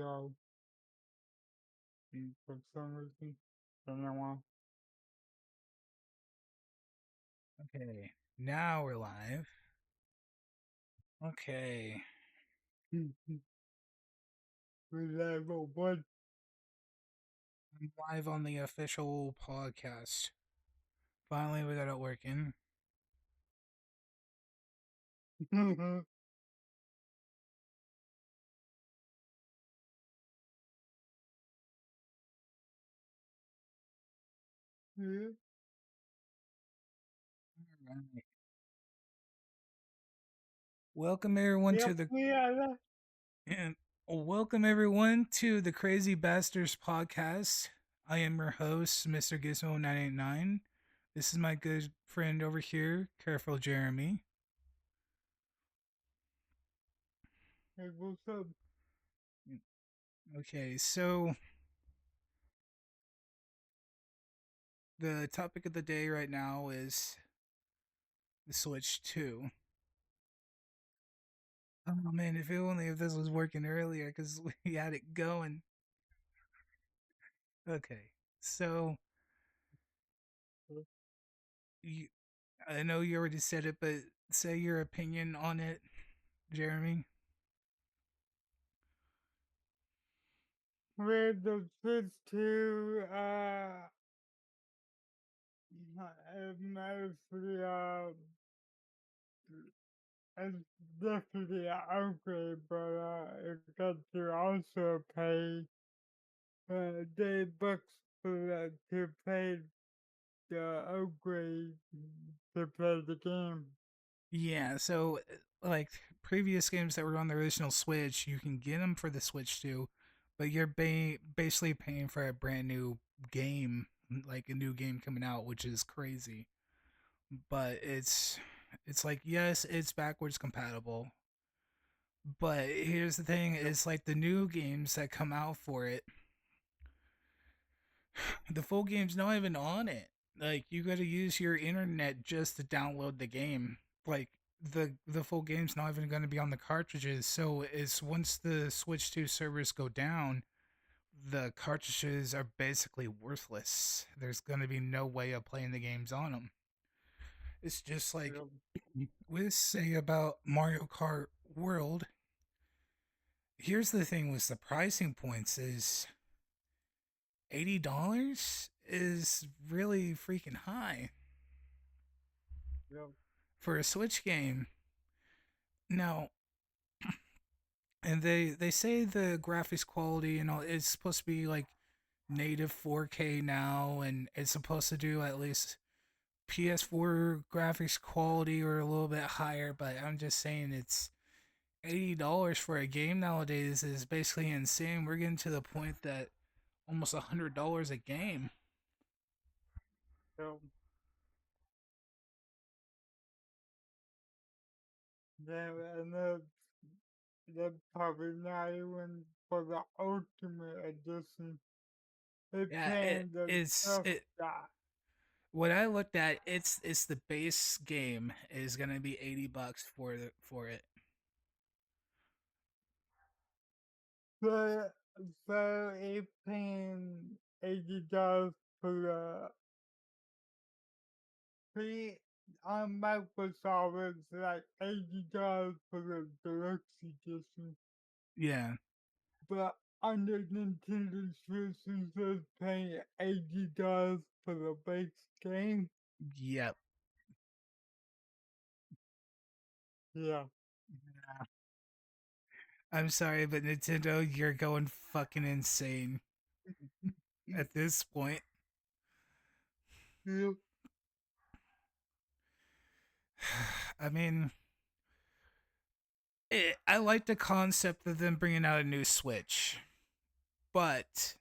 go. For some reason, don't know why. Okay, now we're live. Okay, We level one. I'm live on the official podcast. Finally, we got it working. Yeah. Alright. Welcome everyone Yep, to the we are that. and welcome everyone to the Crazy Bastards Podcast. I am your host, Mr. Gizmo 989. This is my good friend over here, Careful Jeremy. Hey, what's up? Okay, so the topic of the day right now is the Switch 2. Oh man, if only if this was working earlier, because we had it going. Okay, so you, I know you already said it, but say your opinion on it, Jeremy. With the first two, mostly, it's definitely an upgrade, but, it got to also pay, $8 for that to pay the upgrade to play the game. Yeah, so like previous games that were on the original Switch, you can get them for the Switch too, but you're basically paying for a brand new game, like a new game coming out, which is crazy. But it's like yes, it's backwards compatible. But here's the thing: Yep. is like the new games that come out for it, the full game's not even on it. Like you got to use your internet just to download the game. Like the full game's not even going to be on the cartridges. So it's once the Switch 2 servers go down, the cartridges are basically worthless. There's going to be no way of playing the games on them. It's just like Yep. we say about Mario Kart World. Here's the thing with the pricing points is $80 is really freaking high Yep. for a Switch game. Now, and they say the graphics quality and all is supposed to be like native 4K now, and it's supposed to do at least PS4 graphics quality or a little bit higher. But I'm just saying it's $80 for a game nowadays is basically insane. We're getting to the point that almost $100 a game. Yep. Yeah, and that's probably not even for the Ultimate Edition. They're Yeah, it paying the is tough it. guy. What I looked at, it's the base game is gonna be $80 for it. So, so they're paying $80 for the free on Microsoft. It's like $80 for the deluxe edition, Yeah. but under Nintendo Switch, it's just paying $80 for the base game. Yep. Yeah. I'm sorry, but Nintendo, you're going fucking insane at this point. Yep. I mean, I like the concept of them bringing out a new Switch, but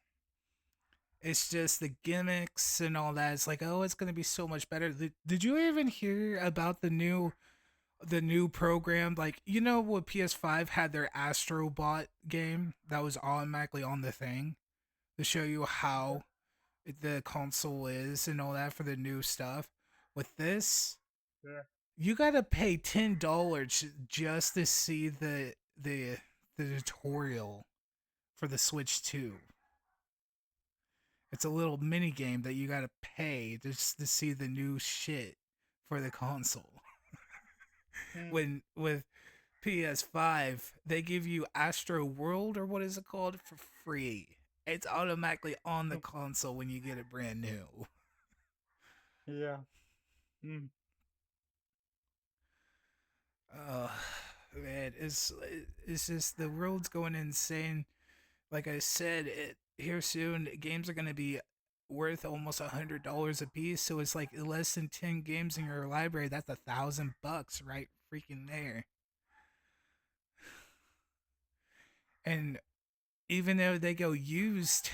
it's just the gimmicks and all that. It's like, oh, it's gonna be so much better. Did you even hear about the new program? Like, you know, what PS5 had their Astrobot game that was automatically on the thing to show you how the console is and all that for the new stuff. With this, Yeah. you gotta pay $10 just to see the tutorial for the Switch 2. It's a little mini game that you gotta pay just to see the new shit for the console. Mm. When with PS5, they give you Astro World or what is it called for free. It's automatically on the console when you get it brand new. Yeah. Mm. Oh man, it's just the world's going insane. Like I said, here soon games are gonna be worth almost $100 a piece. So it's like less than 10 games in your library. That's $1,000 right freaking there. And even though they go used,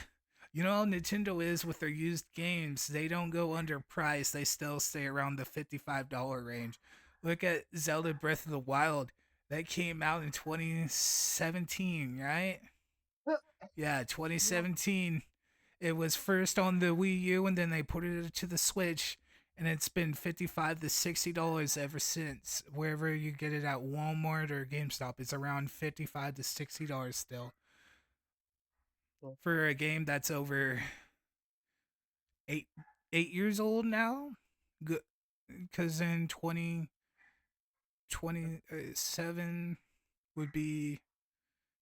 you know how Nintendo is with their used games, they don't go underpriced. They still stay around the $55 range. Look at Zelda Breath of the Wild. That came out in 2017, right? Yeah, Yep. 2017. It was first on the Wii U and then they put it to the Switch and it's been $55 to $60 ever since. Wherever you get it at Walmart or GameStop, it's around $55 to $60 still Yep. for a game that's over 8 8 years old now. Good, because in 2027 would be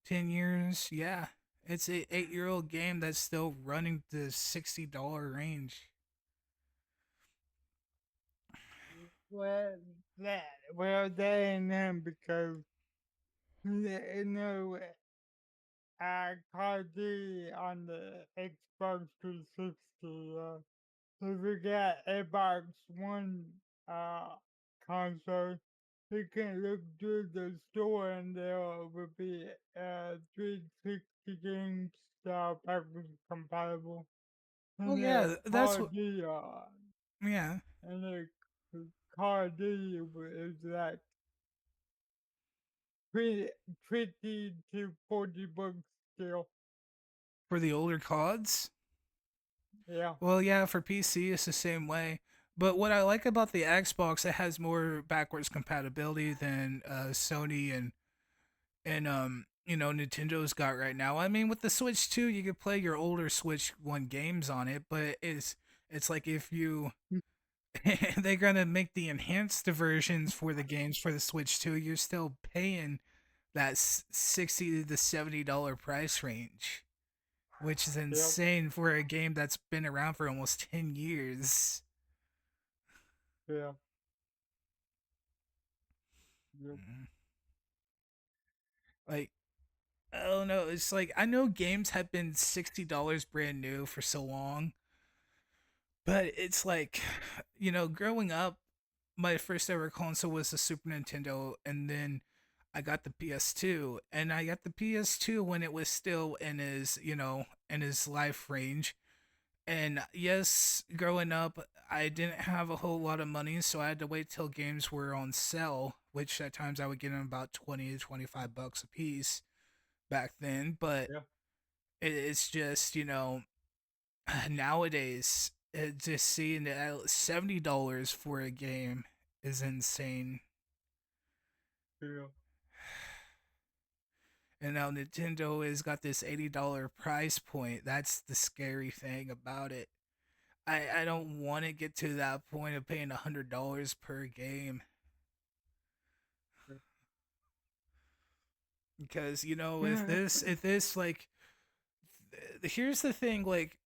10 years. Yeah, it's a 8-year old game that's still running the $60 range. Well, that well, they and them because you know Call of Duty on the Xbox 360. If you got Xbox One uh console, you can look through the store and there will be 360 games that are backwards compatible. Oh And yeah, Call that's what. of Duty Yeah, and Call of Duty is like 20, 50 to 40 bucks still. for the older CODs. Yeah, Well, yeah, for PC it's the same way. But what I like about the Xbox, it has more backwards compatibility than Sony and Nintendo's got right now. I mean, with the Switch 2, you could play your older Switch 1 games on it, but it's like if you they're gonna make the enhanced versions for the games for the Switch 2, you're still paying that $60 to $70 price range, which is yep, insane for a game that's been around for almost 10 years. yeah, yep, Mhm. Like, I don't know. It's like I know games have been $60 brand new for so long, but it's like, growing up, my first ever console was the Super Nintendo, and then I got the PS2, and I got the PS2 when it was still in his life range. And yes, growing up, I didn't have a whole lot of money, so I had to wait till games were on sale, which at times I would get them about 20 to $25 a piece back then. But yeah, it's just, nowadays, just seeing $70 for a game is insane. yeah, And now Nintendo has got this $80 price point. That's the scary thing about it. I don't want to get to that point of paying $100 per game because if yeah. this like here's the thing, like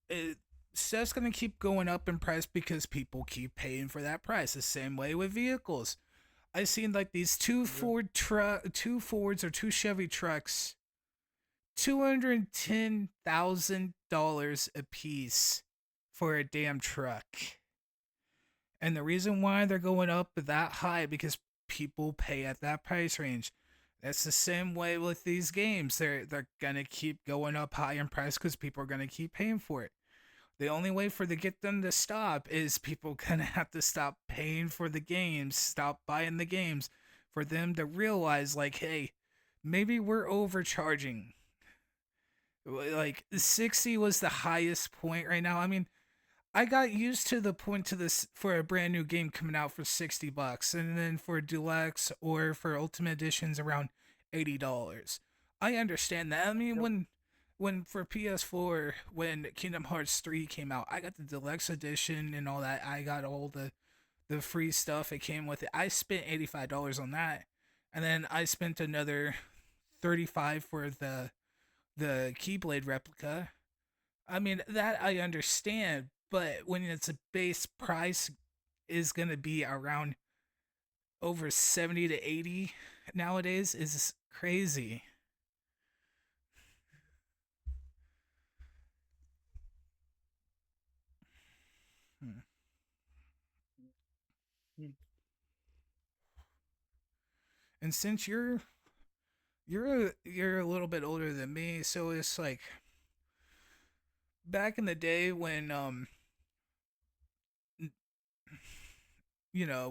it, stuff's gonna keep going up in price because people keep paying for that price. The same way with vehicles. I seen like these Yeah. two Fords or two Chevy trucks, $210,000 a piece for a damn truck. And the reason why they're going up that high because people pay at that price range. That's the same way with these games. They're gonna keep going up high in price because people are gonna keep paying for it. The only way for to get them to stop is people gonna have to stop paying for the games, stop buying the games, for them to realize like, hey, maybe we're overcharging. Like 60 was the highest point right now. I mean, I got used to the point to this for a brand new game coming out for $60, and then for deluxe or for ultimate editions around $80. I understand that. I mean, Yep. when for PS4 when Kingdom Hearts 3 came out, I got the deluxe edition and all that. I got all the free stuff it came with it. I spent $85 on that. And then I spent another 35 for the Keyblade replica. I mean, that I understand, but when it's a base price is going to be around over 70 to 80 nowadays is crazy. Hmm. Mm. And since you're a little bit older than me, so it's like back in the day when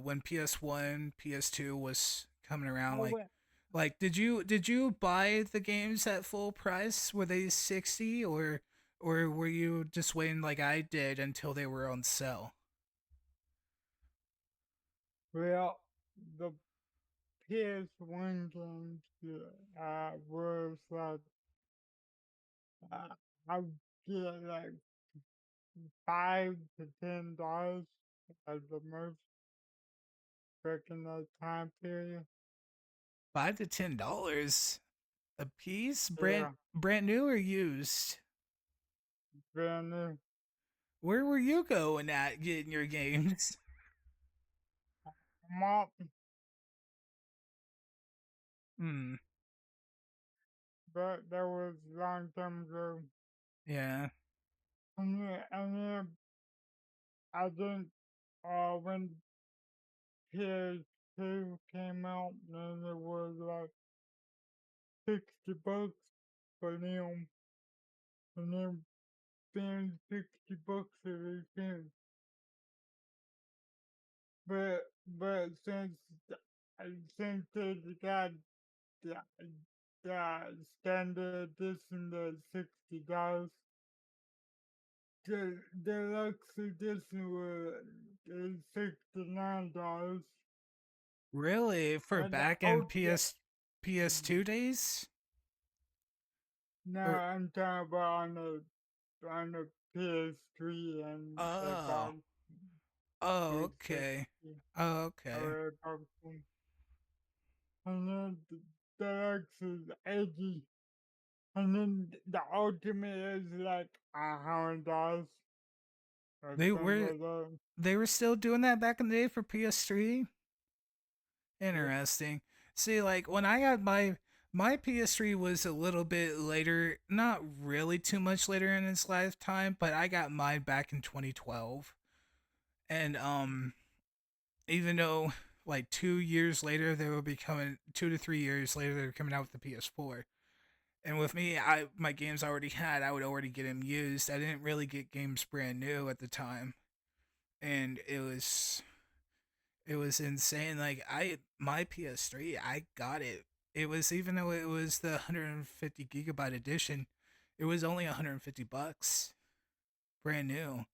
when PS1, PS2 was coming around, I went, like did you buy the games at full price? Were they 60 or were you just waiting like I did until they were on sale? well, the PS1 games was like, uh, I would get like $5 to $10 as the most back in that time period. $5 to $10 a piece, Yeah, brand new or used? brand new. Where were you going at getting your games? Mop, Hmm. but that was a long time ago. Yeah. And then I think when PS2 came out, then it was like $60 for them, and then spend $60 for these games. But uh, since they got the, the standard edition at $60, the deluxe edition was is $69, Really? For and the back in ultimate. PS2 days? Now Or I'm talking about on the PS3 and oh. Xbox Oh, okay. 360 Oh, okay. or Xbox One. And then the deluxe is 80, and then the ultimate is like $100 or They something were like that. they were still doing that back in the day for PS3? Yeah. Interesting. See, like when I got my PS3 was a little bit later, not really too much later in its lifetime, but I got mine back in 2012. And even though like 2 years later they will be coming 2 to 3 years later they're coming out with the PS4. And with me, I my games I already had, I would already get them used. I didn't really get games brand new at the time, and it was insane. Like my PS3, I got it. It was even though it was the 150 gigabyte edition, it was only 150 bucks, brand new.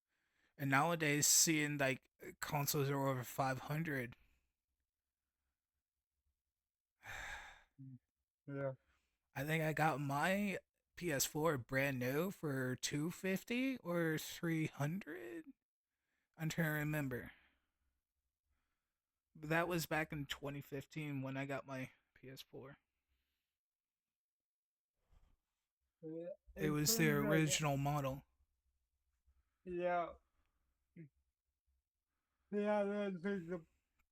And nowadays, seeing like consoles are over 500. Mm. Yeah. I think I got my PS4 brand new for 250 or 300. I'm trying to remember. But that was back in 2015 when I got my PS4. Yeah. It It was the seems like, original model. yeah, yeah, that's like the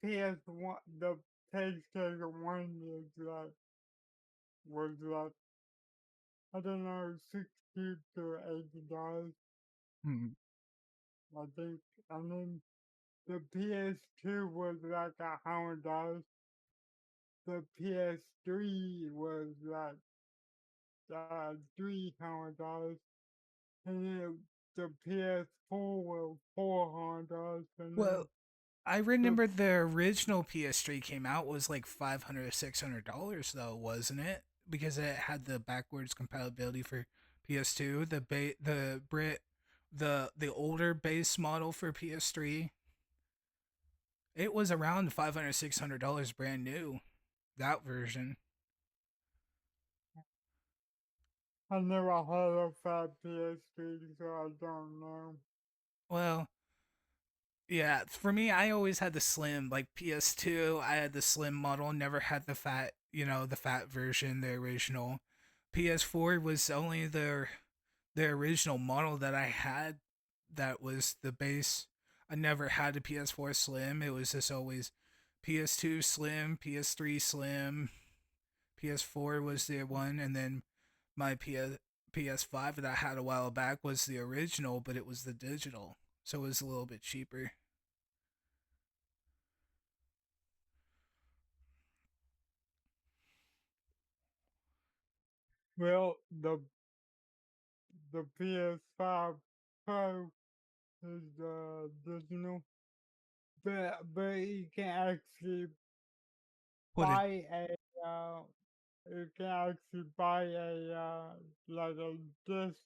PS1, the PlayStation 1 was like, I don't know, 60 to $80, Hmm. I think. I mean, the PS2 was like $100. The PS3 was like $300, and then the PS4 was $400, and then Well, I the remember the original PS3 came out was like $500 or $600 though, wasn't it? Because it had the backwards compatibility for PS2, the older base model for PS3. It was around $500 $600 brand new, that version. I never had a fat PS3, so I don't know. Well, yeah, for me, I always had the slim, like PS2. I had the slim model, never had the fat, the fat version, the original. PS4 was only the original model that I had. That was the base. I never had a PS4 Slim. It was just always PS2 Slim, PS3 Slim, PS4 was the one, and then my PS5 that I had a while back was the original, but it was the digital, so it was a little bit cheaper. Well, the PS5 Pro is digital, but you can actually Put it, buy a uh, you can actually buy a like a disc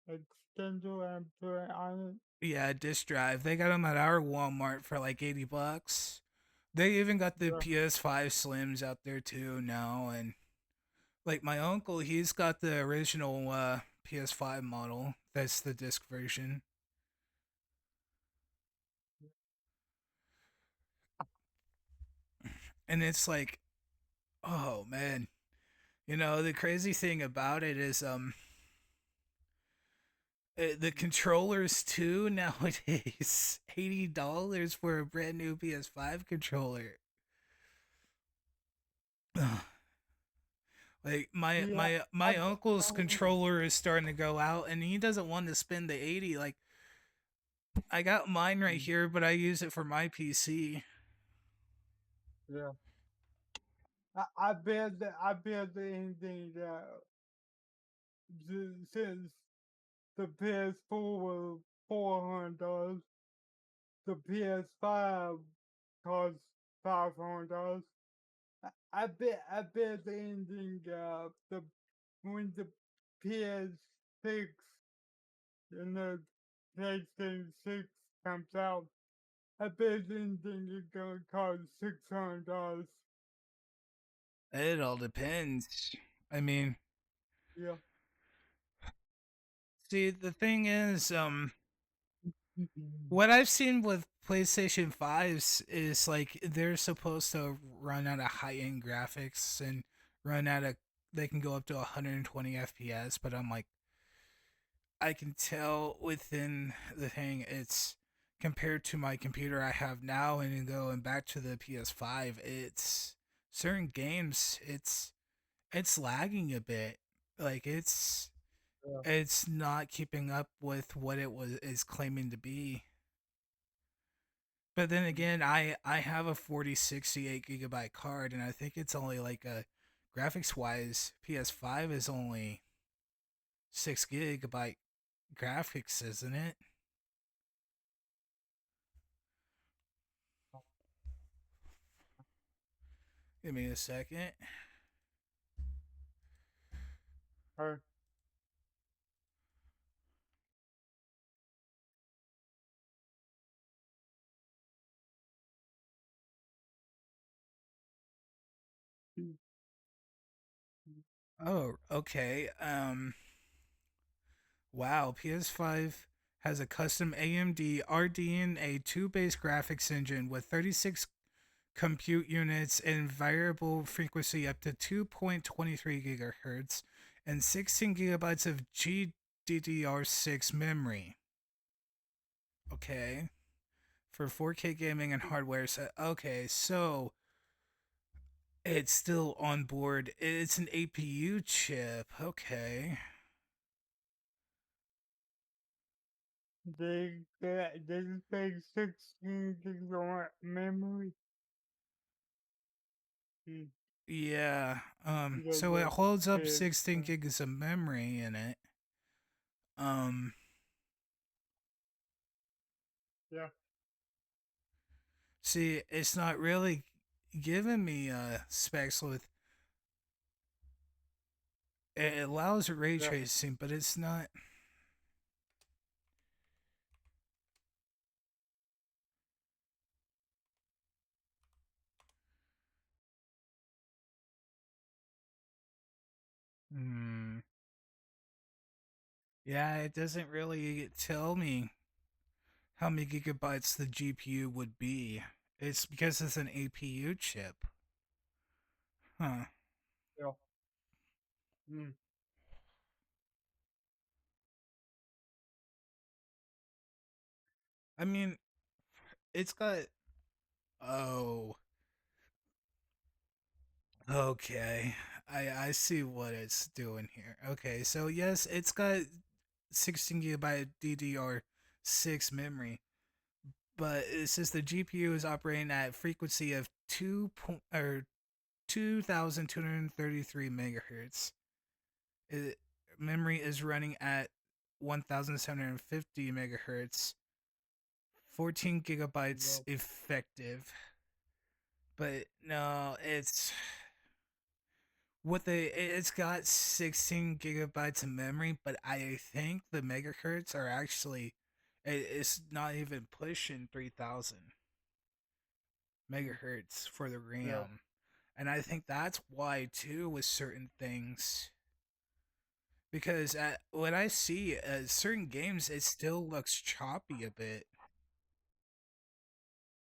extender and put it on yeah, disc drive. They got them at our Walmart for like $80. They even got it. the Yeah, PS5 Slims out there too now, and like my uncle, he's got the original PS5 model. That's the disc version. And it's like, oh man. The crazy thing about it is the controllers too nowadays. $80 for a brand new PS5 controller. Like my yeah. my I my uncle's don't, controller is starting to go out and he doesn't want to spend the 80. Like I got mine right here, but I use it for my PC. yeah. I bet the anything that since the PS4 was $400, the PS5 cost $500. I bet the ending the when the PS6 and the PlayStation 6 comes out, I bet the ending is gonna cost $600. It all depends. I mean, Yeah. see, the thing is, Mhm. what I've seen with PlayStation 5s is like they're supposed to run at a high end graphics and run at a they can go up to 120 FPS, but I'm like I can tell within the thing it's compared to my computer I have now and then going back to the PS5, it's certain games it's lagging a bit. Like Yeah. it's not keeping up with what it was is claiming to be. But then again, I have a 4068 gigabyte card, and I think it's only like a graphics wise, PS5 is only 6 gigabyte graphics, isn't it? Give me a second. Uh, Oh, okay. Wow, PS5 has a custom AMD RDNA 2 base graphics engine with 36 compute units and variable frequency up to 2.23 gigahertz and 16 gigabytes of GDDR6 memory. Okay. For 4K gaming and hardware set. Okay, so it's still on board. It's an APU chip. Okay. they just take 16 gigs of memory. Mm, Yeah. because So it of holds up PS. 16 gigs of memory in it. Um Yeah. See, it's not really giving me specs with it allows ray Yeah. tracing, but it's not. Hmm. Yeah, it doesn't really tell me how many gigabytes the GPU would be. It's because it's an APU chip. Huh. Yeah. Mm. I mean, it's got. Oh, okay. I see what it's doing here. Okay, so yes, it's got 16 gigabyte DDR6 memory, but it says the GPU is operating at a frequency of 2,233 megahertz. It, memory is running at 1,750 megahertz, 14 gigabytes Yeah. effective. But no, it's got 16 gigabytes of memory, but I think the megahertz are actually it's not even pushing 3,000 Mm. megahertz for the Yeah. RAM. And I think that's why too with certain things, because what I see certain games it still looks choppy a bit.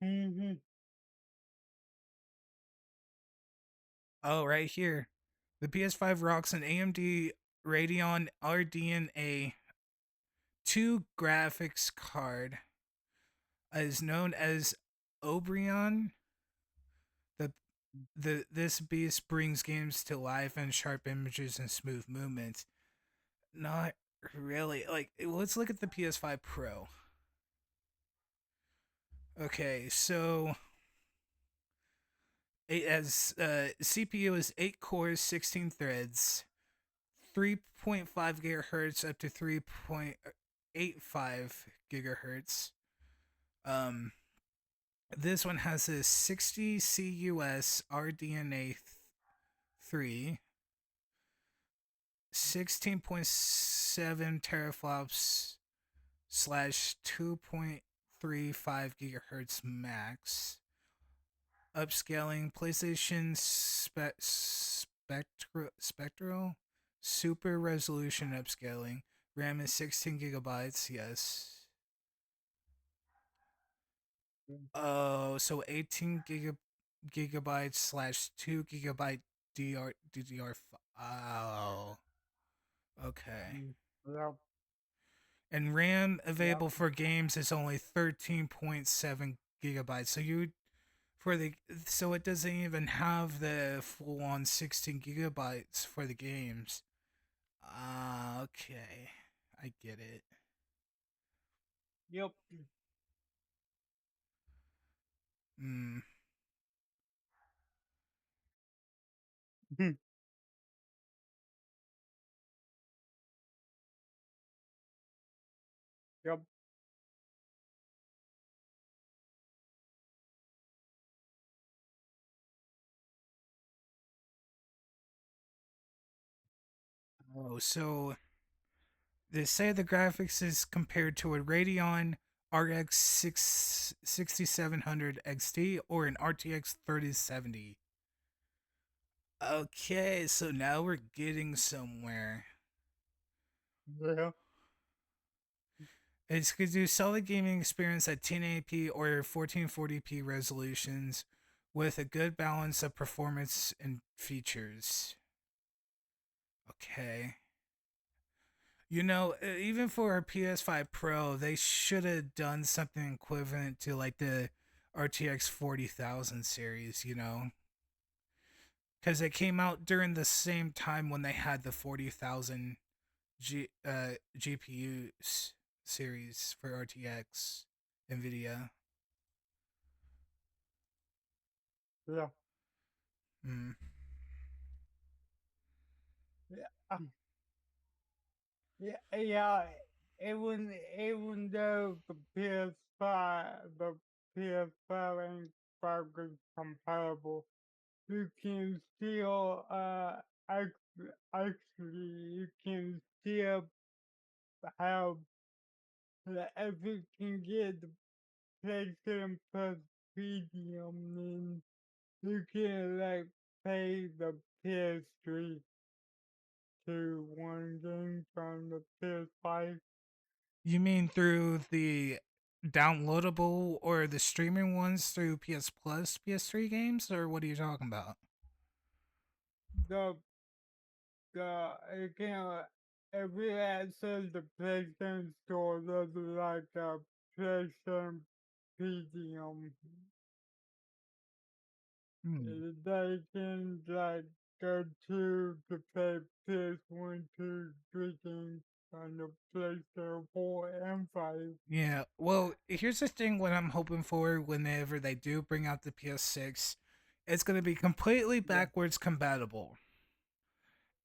Mm-hmm. Oh, right here, the PS5 rocks an AMD Radeon RDNA 2 graphics card, is known as Obrion. The this beast brings games to life and sharp images and smooth movements. Not really. Like, let's look at the PS5 Pro. Okay, so it has CPU is 8 cores, 16 threads, 3.5 gigahertz up to 3.85 gigahertz. Um, this one has a 60 CUS RDNA 3, 16.7 teraflops slash 2.35 gigahertz max. Upscaling PlayStation Spectral Super Resolution upscaling. RAM is 16 gigabytes. Yes. Mm. Oh, so 18 gigabytes slash 2 gigabyte DDR. Oh, okay. Mm. Yeah. And RAM Yeah. available for games is only 13.7 gigabytes. So you for the so it doesn't even have the full on 16 gigabytes for the games. Ah, okay. I get it. Yep. Hmm. Yep. Oh, so they say the graphics is compared to a Radeon RX 6700 XT or an RTX 3070. Okay, so now we're getting somewhere. Yeah. It's going to do solid gaming experience at 1080p or 1440p resolutions with a good balance of performance and features. Okay. You know, even for our PS5 Pro, they should have done something equivalent to like the RTX 40,000 series, you know? Because it came out during the same time when they had the 40,000 GPUs series for RTX NVIDIA. Yeah. Mm. Yeah. Yeah. Yeah. Even though the PS5 ain't backwards compatible, you can still actually you can still have if you can get the PlayStation Plus Premium, then you can like pay the PS3 PS1 games on the PS5. You mean through the downloadable or the streaming ones through PS Plus, PS3 games, or what are you talking about? The again, every ad says the PlayStation Store does like a PlayStation PDM. Hmm. They can like go to play PS1, 2, 3 games on the PlayStation 4 and 5. Yeah, well, here's the thing what I'm hoping for whenever they do bring out the PS6, it's going to be completely Yeah, backwards compatible.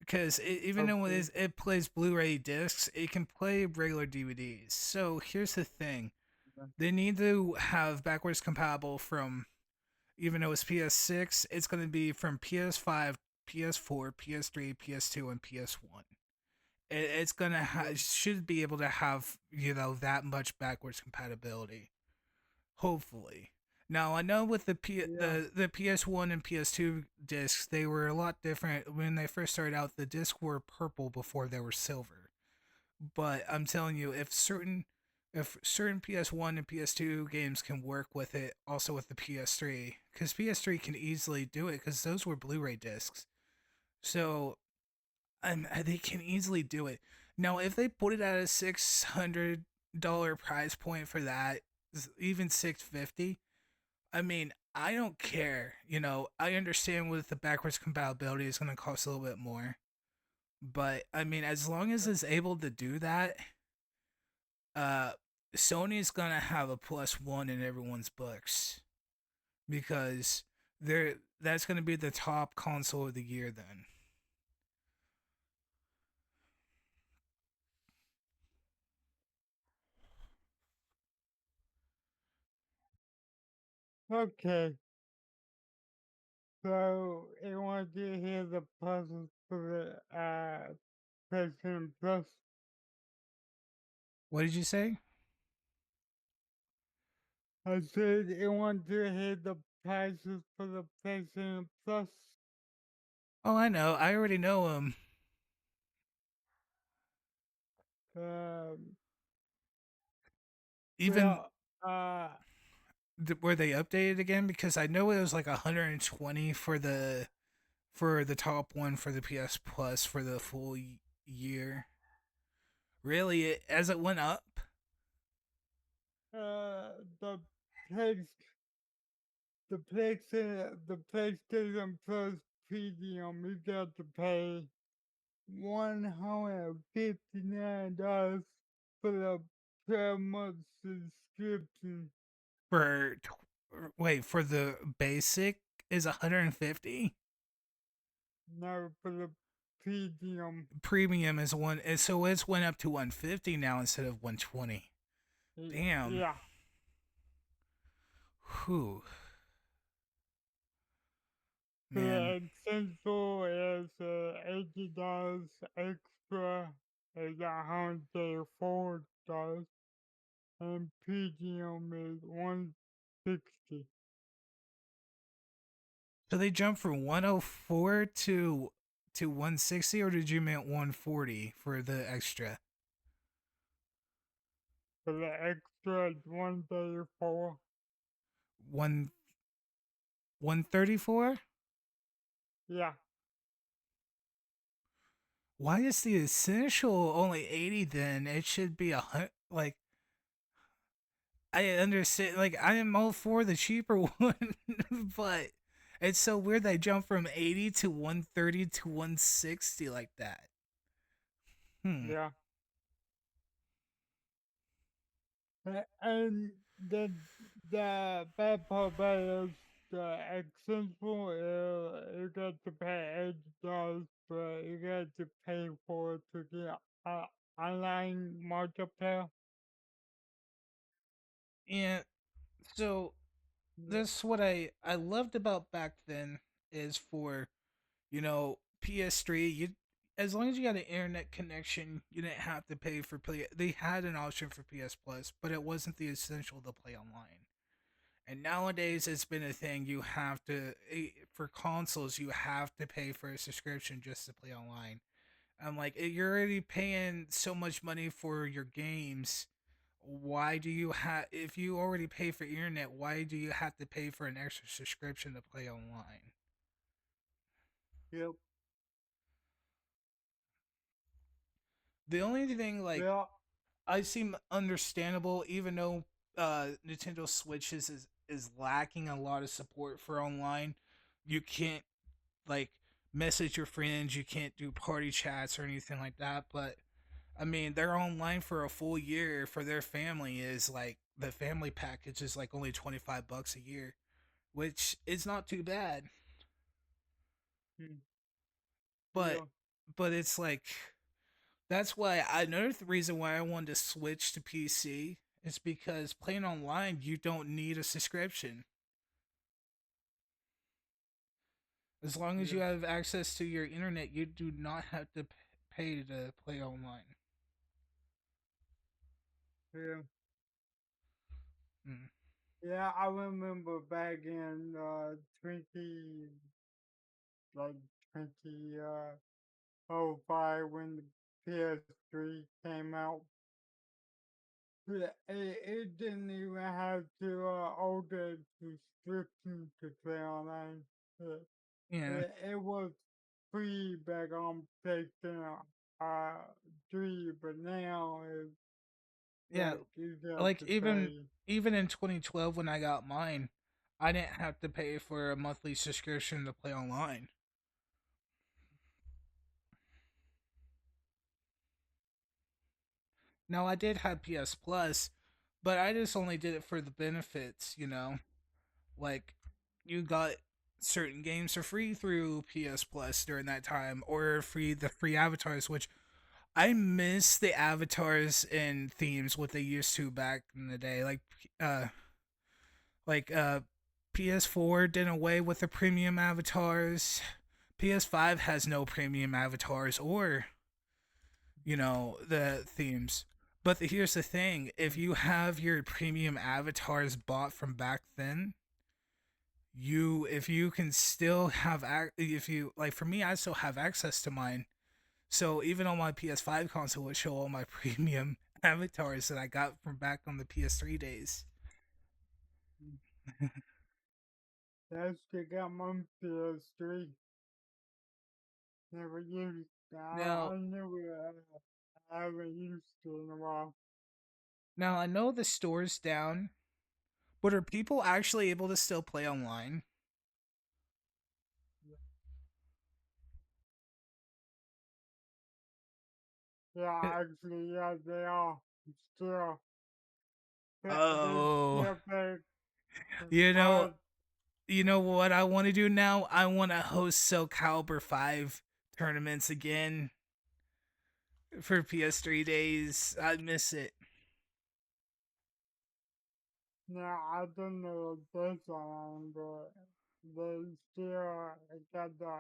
Because even though okay. it plays Blu ray discs, it can play regular DVDs. So here's the thing Yeah, they need to have backwards compatible from, even though it's PS6, it's going to be from PS5, PS4, PS3, PS2, and PS1. It's gonna yeah, should be able to have that much backwards compatibility. Hopefully. Now I know with yeah, the PS1 and PS2 discs, they were a lot different. When they first started out, the discs were purple before they were silver. But I'm telling you, if certain PS1 and PS2 games can work with it, also with the PS3, because PS3 can easily do it, because those were Blu-ray discs. So they can easily do it. Now, if they put it at a $600 price point for that, even 650, I mean, I don't care. I understand with the backwards compatibility is going to cost a little bit more, but I mean, as long as it's able to do that, uh, Sony's gonna have a plus one in everyone's books because that's gonna be the top console of the year then. okay. So, I want you to hear the puzzles for the PlayStation Plus. What did you say? I said I want you to hear the prices for the PlayStation Plus. Oh, I know. I already know them. Um, Even well, uh, were they updated again? Because I know it was like 120 for the top one for the PS Plus for the full year. Really, as it went up. the place, the PlayStation Plus Premium, you got to pay $159 for the 12-month subscription. For wait, for the basic is 150. No, for the premium. Premium is one, so it's went up to 150 now instead of 120. Damn. Yeah, Whew. for Man. the essential is $80 extra is $104, and premium is 160. So they jumped from 104 to 160, or did you mean 140 for the extra? For the extra is 134. One 134? Yeah, Why is the essential only 80 then? It should be a hundred. Like, I understand, like, I am all for the cheaper one, but it's so weird they jump from 80 to 130 to 160 like that. Hmm. yeah. And the bad part about it is the essential, you got to pay $80, but you got to pay for it to get online multiplayer. And so Yeah, that's what I loved about back then is for, PS3, you as long as you got an internet connection, you didn't have to pay for play. They had an option for PS Plus, but it wasn't the essential to play online. And nowadays, it's been a thing. You have to for consoles, you have to pay for a subscription just to play online. I'm like, you're already paying so much money for your games. Why do you have, if you already pay for internet, why do you have to pay for an extra subscription to play online? Yep. The only thing, like, Yeah. I seem understandable, even though Nintendo Switch is lacking a lot of support for online. You can't, like, message your friends, you can't do party chats or anything like that. But I mean, they're online for a full year for their family is like the family package is like only $25 a year, which is not too bad. Mm. But Yeah. it's like that's why another reason why I wanted to switch to PC is because playing online you don't need a subscription. As long as Yeah. you have access to your internet, you do not have to pay to play online. Yeah. Mm. Yeah, I remember back in 20 like 20 05 when the PS3 came out. It didn't even have to order subscription to play online. Uh, Yeah, it was free back on PlayStation uh 3, but now it's yeah. like you have Like to even pay. even in 2012 when I got mine, I didn't have to pay for a monthly subscription to play online. Now I did have PS Plus, but I just only did it for the benefits, you know. Like you got certain games for free through PS Plus during that time, or free avatars, which I miss the avatars and themes what they used to back in the day. Uh like PS4 did away with the premium avatars. PS5 has no premium avatars or, the themes. But here's the thing, if you have your premium avatars bought from back then, if you can still have if you like, for me, I still have access to mine. So even on my PS5 console would show all my premium avatars that I got from back on the PS3 days. I still got my PS3. Never used. now I never. I haven't used it in a while. now I know the store's down, but are people actually able to still play online? Uh, Yeah, actually, yeah, they are still. They Oh, still play you know, hard. what I want to do now? I want to host Soul Calibur 5 tournaments again for PS3 days. I miss it. Now I don't know this one, but they still got the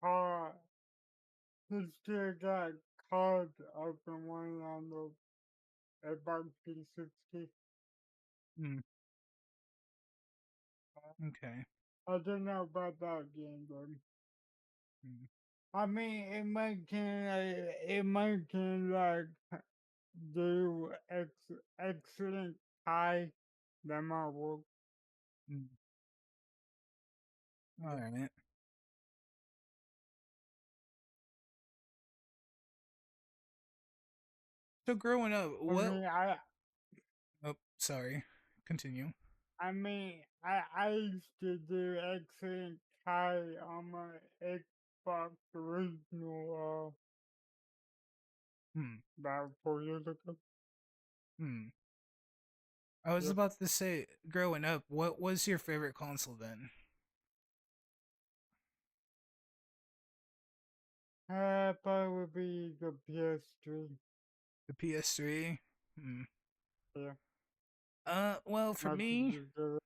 card. They still got card open one on the Xbox 360. Hmm, okay. I don't know about that game, but Hmm, I mean, it might can like do excellent high that might work. hmm. All right. So growing up, I what? mean, I Oh, sorry. Continue. I mean, I used to do excellent high on my Xbox original Hmm. about 4 years ago. Hmm. I was Yep. about to say, growing up, what was your favorite console then? Probably would be the PS3. The PS3. Hmm. Yeah, Well, for not to me, be good.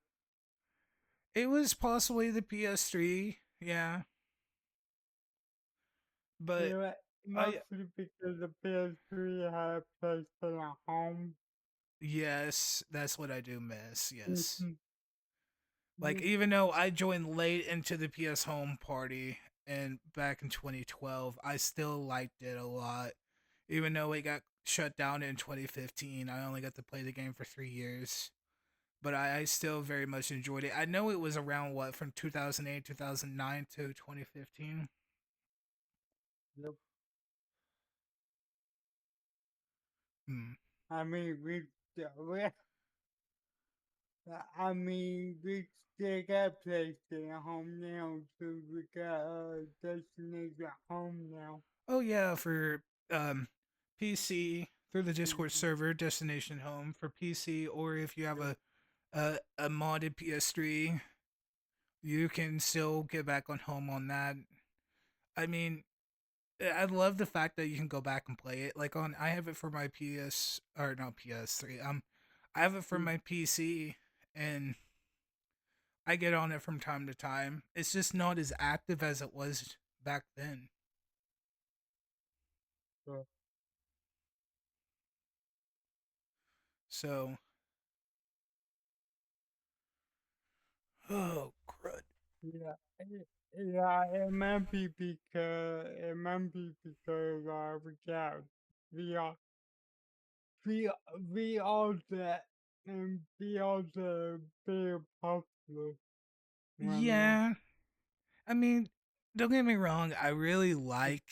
it was possibly the PS3. Yeah, but Yeah, I mostly because the PS3 had a PlayStation at home. yes, that's what I do miss. Yes. Mhm. Like Yeah, even though I joined late into the PS Home party, and back in 2012, I still liked it a lot. Even though it got shut down in 2015, I only got to play the game for 3 years. But I still very much enjoyed it. I know it was around what, from 2008, 2009 to 2015. Yep. Hmm. I mean, we we still got PlayStation home now, so we got Destination home now. Oh yeah, for PC through the Discord Mhm. server, Destination Home for PC, or if you have Yep. a modded PS3, you can still get back on home on that. I mean, I love the fact that you can go back and play it. Like on, I have it for my PS or not PS3. I have it for Mm, my PC, and I get on it from time to time. It's just not as active as it was back then. so, So, oh crud. yeah, yeah, it might be because we got VR, VR that and VR that very popular right now. Yeah, I mean, don't get me wrong. I really like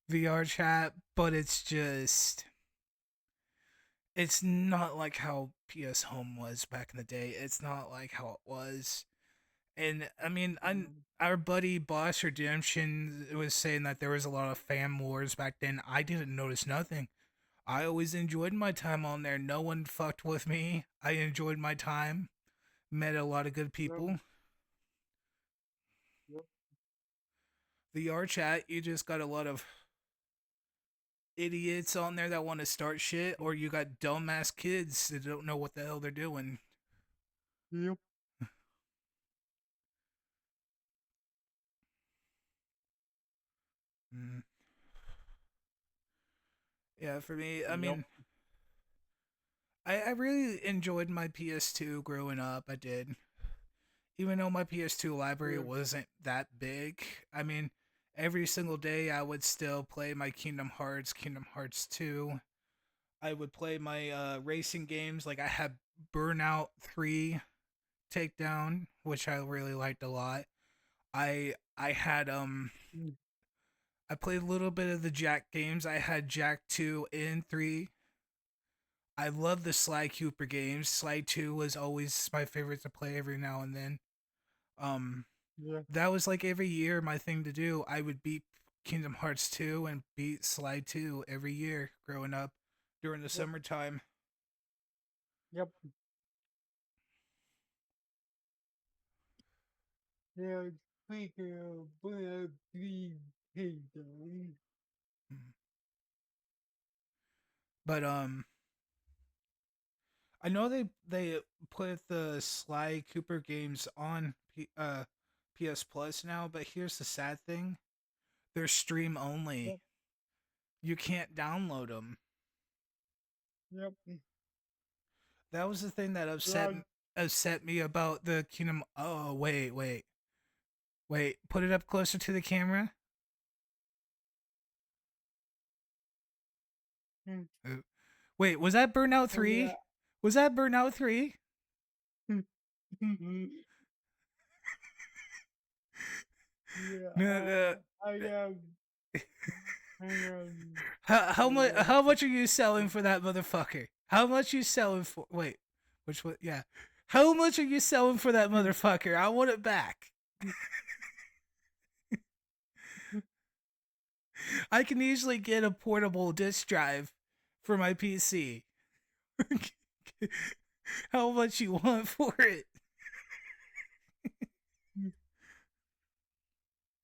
VR chat, but it's not like how PS Home was back in the day. It's not like how it was. And I mean, our buddy Boss Redemption was saying that there was a lot of fan wars back then. I didn't notice nothing. I always enjoyed my time on there. No one fucked with me. I enjoyed my time. Met a lot of good Yep, people. yep, VR chat, you just got a lot of idiots on there that want to start shit, or you got dumbass kids that don't know what the hell they're doing. yep, Mm. Yeah, for me, I yep, mean, I really enjoyed my PS2 growing up. I did. Even though my PS2 library yep, wasn't that big, I mean, every single day I would still play my Kingdom Hearts 2. I would play my racing games. Like I had Burnout 3 Takedown, which I really liked a lot. I had mm, I played a little bit of the Jack games. I had Jack 2 and 3. I love the Sly Cooper games. Sly 2 was always my favorite to play every now and then. Um yeah, that was like every year my thing to do. I would beat Kingdom Hearts 2 and beat Sly 2 every year growing up during the yep, summertime. yep. Yeah, speaking of three kingdoms, But I know they put the Sly Cooper games on PS Plus now, but here's the sad thing. They're stream only. yep, You can't download them. yep, That was the thing that right, upset me about the Kingdom. Oh, wait. Put it up closer to the camera. mm, Uh, Wait, was that Burnout yeah, 3? Was that Burnout 3? yeah, No, no. I got, I got, I How much are you selling for that motherfucker? How much you selling for? Wait, which one? Yeah. How much are you selling for that motherfucker? I want it back. I can easily get a portable disk drive for my PC. How much you want for it?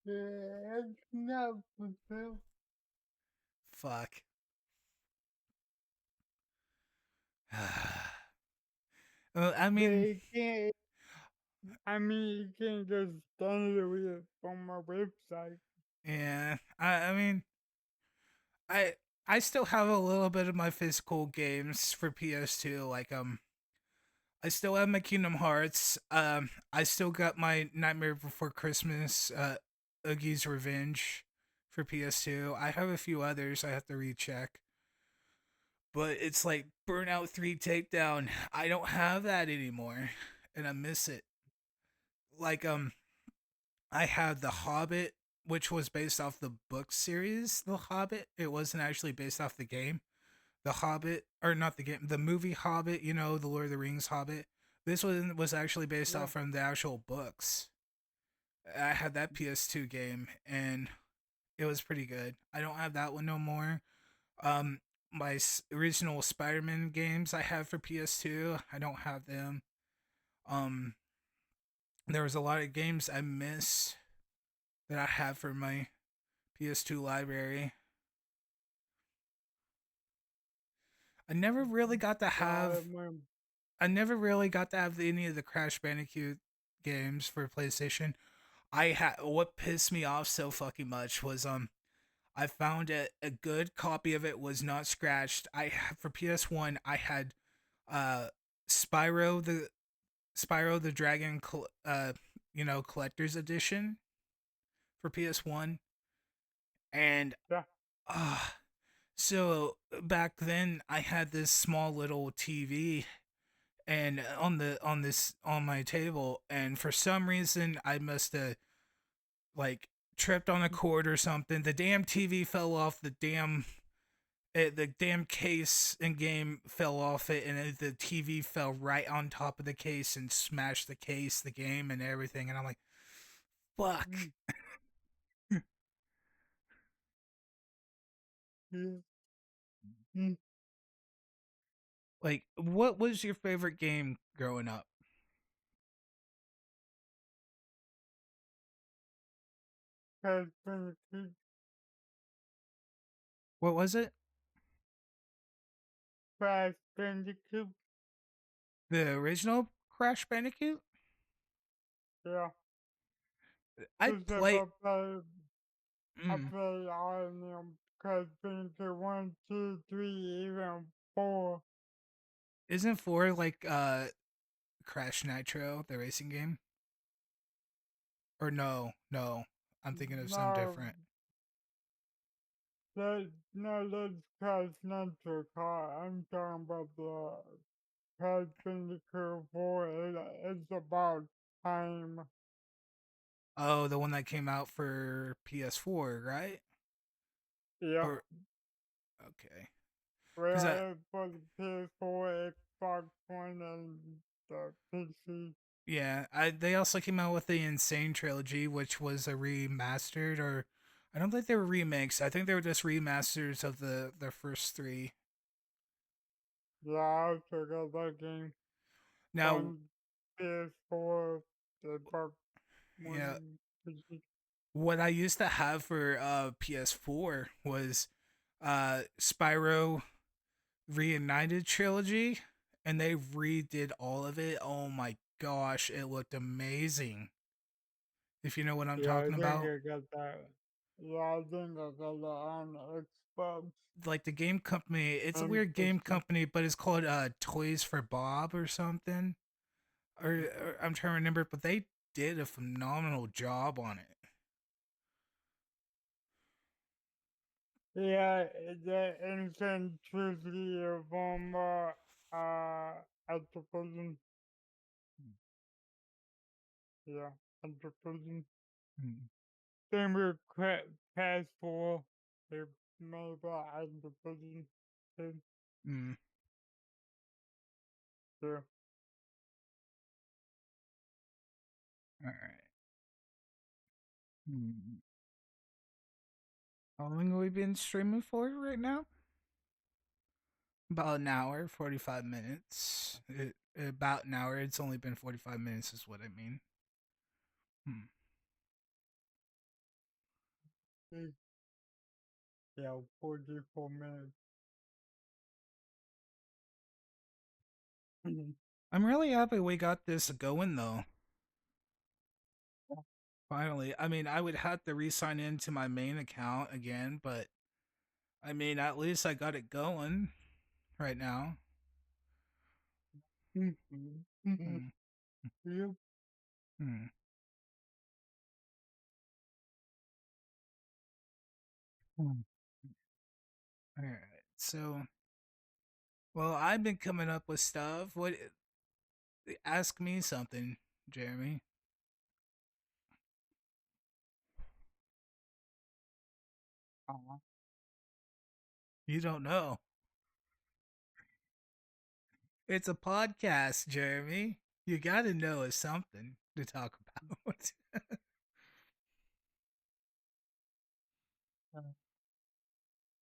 it's not for sale. Fuck. I mean, They can't, I mean, you can't just download it from my website. yeah. I mean, I I still have a little bit of my physical games for PS2. Like I still have my Kingdom Hearts. I still got my Nightmare Before Christmas. Oogie's Revenge for PS2. I have a few others I have to recheck. But it's like Burnout 3 Takedown. I don't have that anymore. And I miss it. Like I had The Hobbit, which was based off the book series The Hobbit. It wasn't actually based off the game. The Hobbit, or not the game, the movie Hobbit, you know, the Lord of the Rings Hobbit. This one was actually based Yeah. off from the actual books. I had that PS2 game and it was pretty good. I don't have that one no more. Um, my original Spider-Man games I have for PS2, I don't have them. Um, there was a lot of games I miss that I have for my PS2 library. I never really got to Yeah, I have mean, I never really got to have any of the Crash Bandicoot games for PlayStation. What pissed me off so fucking much was I found a good copy of it was not scratched. For PS1 I had uh Spyro the Dragon collector's edition for PS1 and yeah. uh so back then I had this small little TV and on my table, and for some reason I must have like tripped on a cord or something. The damn TV fell off the damn case in game fell off it, and the TV fell right on top of the case and smashed the case, the game, and everything. And I'm like, fuck. Mm, yeah. Mm. Like, what was your favorite game growing up? Crash Bandicoot, What was it? Crash Bandicoot, The original Crash Bandicoot? yeah. I Just if play. I Mm, play all of them, Crash Bandicoot 1, 2, 3, even 4. isn't four like Crash Nitro, the racing game? Or no, no. I'm thinking of something No, different. no, that's Crash Nitro Car. I'm talking about the Crash Bandicoot 4. It's about time. Oh, the one that came out for PS4, right? Yeah. Or okay. Cuz I Well, for the PS4, Xbox One, and the PC. yeah, I they also came out with the Insane trilogy which was a remastered or I don't think they were remakes. I think they were just remasters of the first 3. Yeah, I also got that game Now, on PS4, Xbox yeah, One, PC. what I used to have for PS4 was Spyro Reunited trilogy, and they redid all of it. Oh my gosh, it looked amazing. If you know what I'm Yeah, I talking think about. I got that. Yeah, I think I got that on Xbox Like the game company, it's a and weird game PC. company, but it's called Toys for Bob or something. Or I'm trying to remember, but they did a phenomenal job on it. Yeah, the eccentricity of at the prison. Yeah, at the prison. Mm, Then we pass for the maybe at the prison. mm, Yeah. all right. Mm. How long have we been streaming for right now? About an hour, 45 minutes. About an hour. It's only been 45 minutes, is what I mean. Hmm. Yeah, 44 minutes. I'm really happy we got this going, though. Finally. I mean, I would have to re sign into my main account again, but I mean, at least I got it going right now. Hmm. Yep. Hmm. Mm. All right. So, well, I've been coming up with stuff. What? Ask me something, Jeremy. Uh, You don't know. It's a podcast, Jeremy. You got to know it's something to talk about. uh,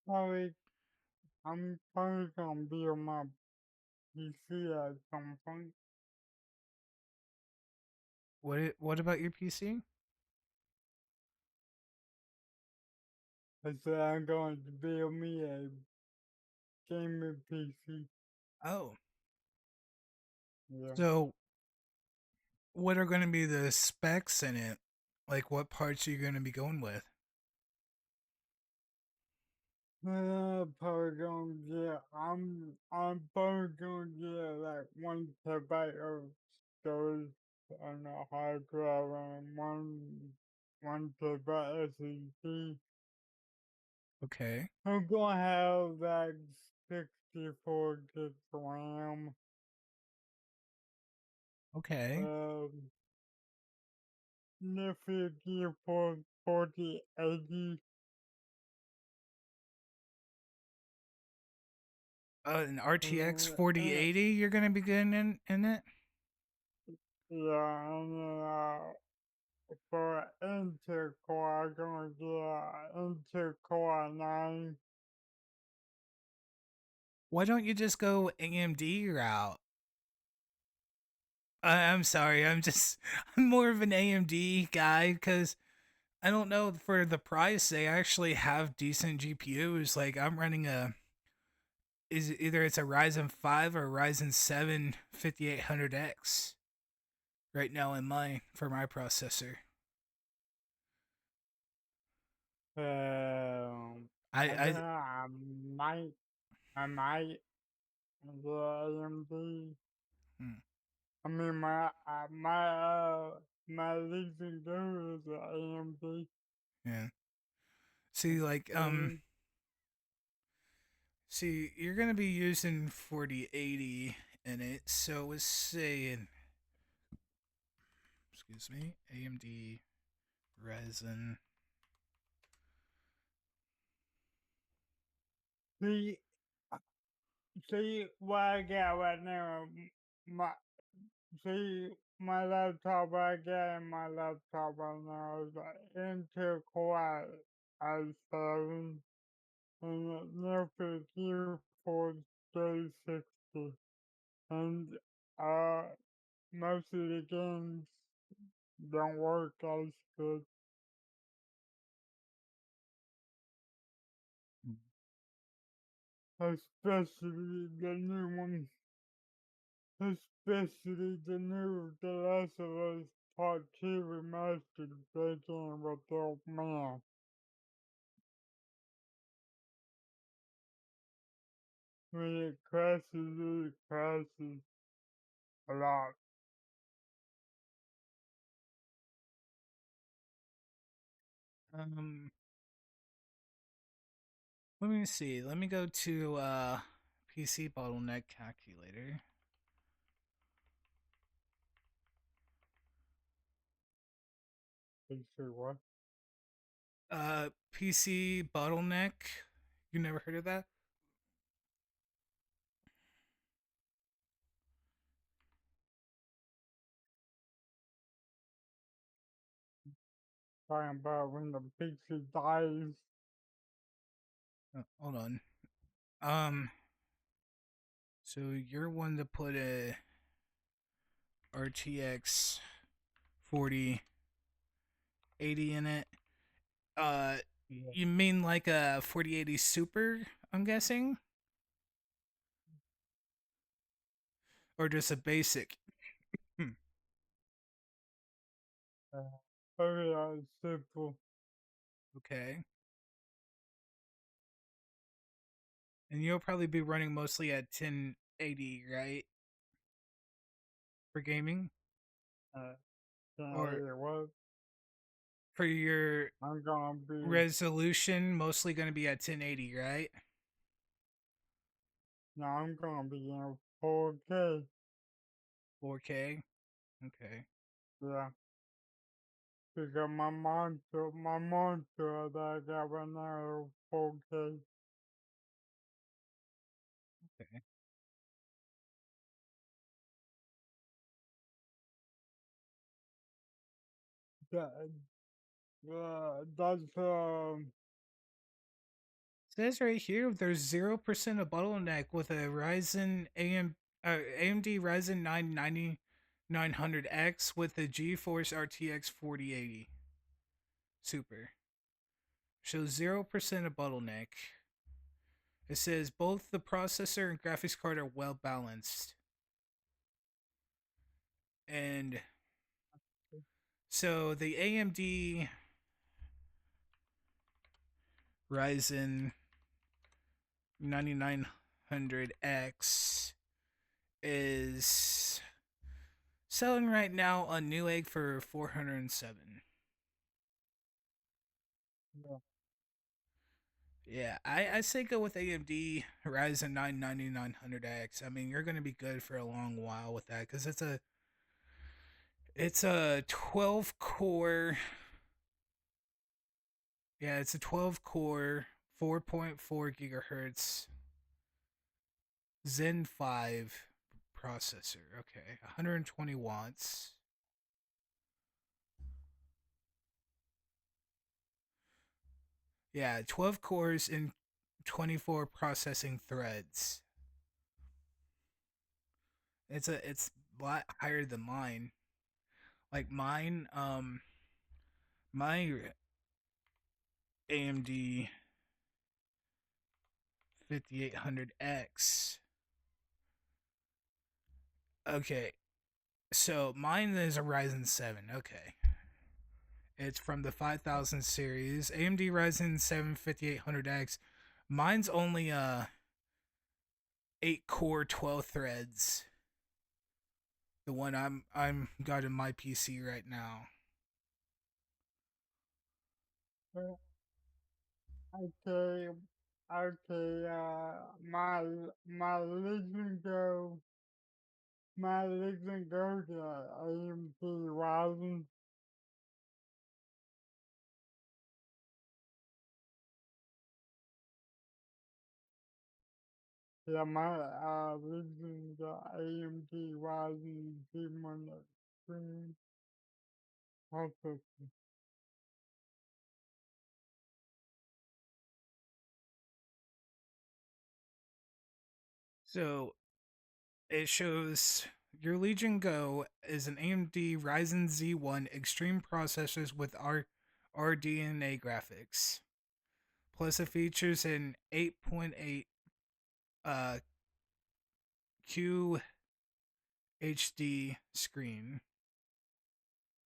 probably, I'm probably gonna be on my PC at some point. What about your PC? I said I'm going to build me a gaming PC. Oh, Yeah. so what are going to be the specs in it? Like, what parts are you going to be going with? Probably gonna get, I'm probably gonna get like 1 TB of storage on the hard drive and one terabyte SSD. Okay, I'm gonna have like 64 gigs RAM. okay. Um, Nephew gear for 4080. An RTX Uh, uh, 4080 you're going to be getting in it? yeah, and for Intel Core, I'm gonna get Intel Core 9. Why don't you just go AMD route? I'm sorry, I'm just I'm more of an AMD guy because I don't know for the price they actually have decent GPUs. Like I'm running a is either it's a Ryzen 5 or Ryzen 7 5800X right now in mine for my processor. I I I don't know, might, I might get AMD. hmm, I mean, my leasing dude is AMD. yeah. See like And see you're gonna be using 4080 in it, so it's saying excuse me AMD Ryzen. see, see what I got right now. My see my laptop I got in my laptop right now is an Intel Core i7 and a Netflix GeForce 360. And uh, most of the games don't work as good, especially the new one, especially the new The Last of Us Part 2 remastered. They game with their man. When it crashes a lot. Um, let me see. Let me go to PC bottleneck calculator. They say what? PC bottleneck. You never heard of that? Talking about when the pixie dies. Hold on. Um, so you're one to put a RTX 4080 in it. Uh, Yeah. you mean like a 4080 Super? I'm guessing, or just a basic. Hmm. Very simple. Okay. And you'll probably be running mostly at 1080, right? For gaming, Uh, can I or hear what? for your I'm gonna be, resolution, mostly going to be at 1080, right? no, I'm gonna be in 4K. 4K. Okay. Yeah, because my monitor that I got right now is 4K. Okay. That, that's Says right here there's 0% of bottleneck with a AMD Ryzen 9 9900X with the GeForce RTX 4080 Super. Shows 0% of bottleneck. It says both the processor and graphics card are well balanced. And so the AMD Ryzen 9900X is selling right now on Newegg for 407. yeah, Yeah, I say go with AMD Ryzen 9 9900X. I mean, you're going to be good for a long while with that cuz it's a 12 core. Yeah, it's a 12 core 4.4 gigahertz Zen 5 processor. Okay, 120 watts. Yeah, 12 cores and 24 processing threads. It's a lot higher than mine. Like mine, my AMD 5800X. Okay, so mine is a Ryzen 7. Okay, it's from the 5000 series. AMD Ryzen 7 5800X. Mine's only 8 core 12 threads. The one I'm got in my PC right now. yeah. Okay, okay, my Legion Go to AMC Rising. Yeah, my Legion go AMC Rising demon screen processor. So it shows your Legion Go is an AMD Ryzen Z1 Extreme processors with RDNA graphics. Plus, it features an 8.8 uh, QHD screen.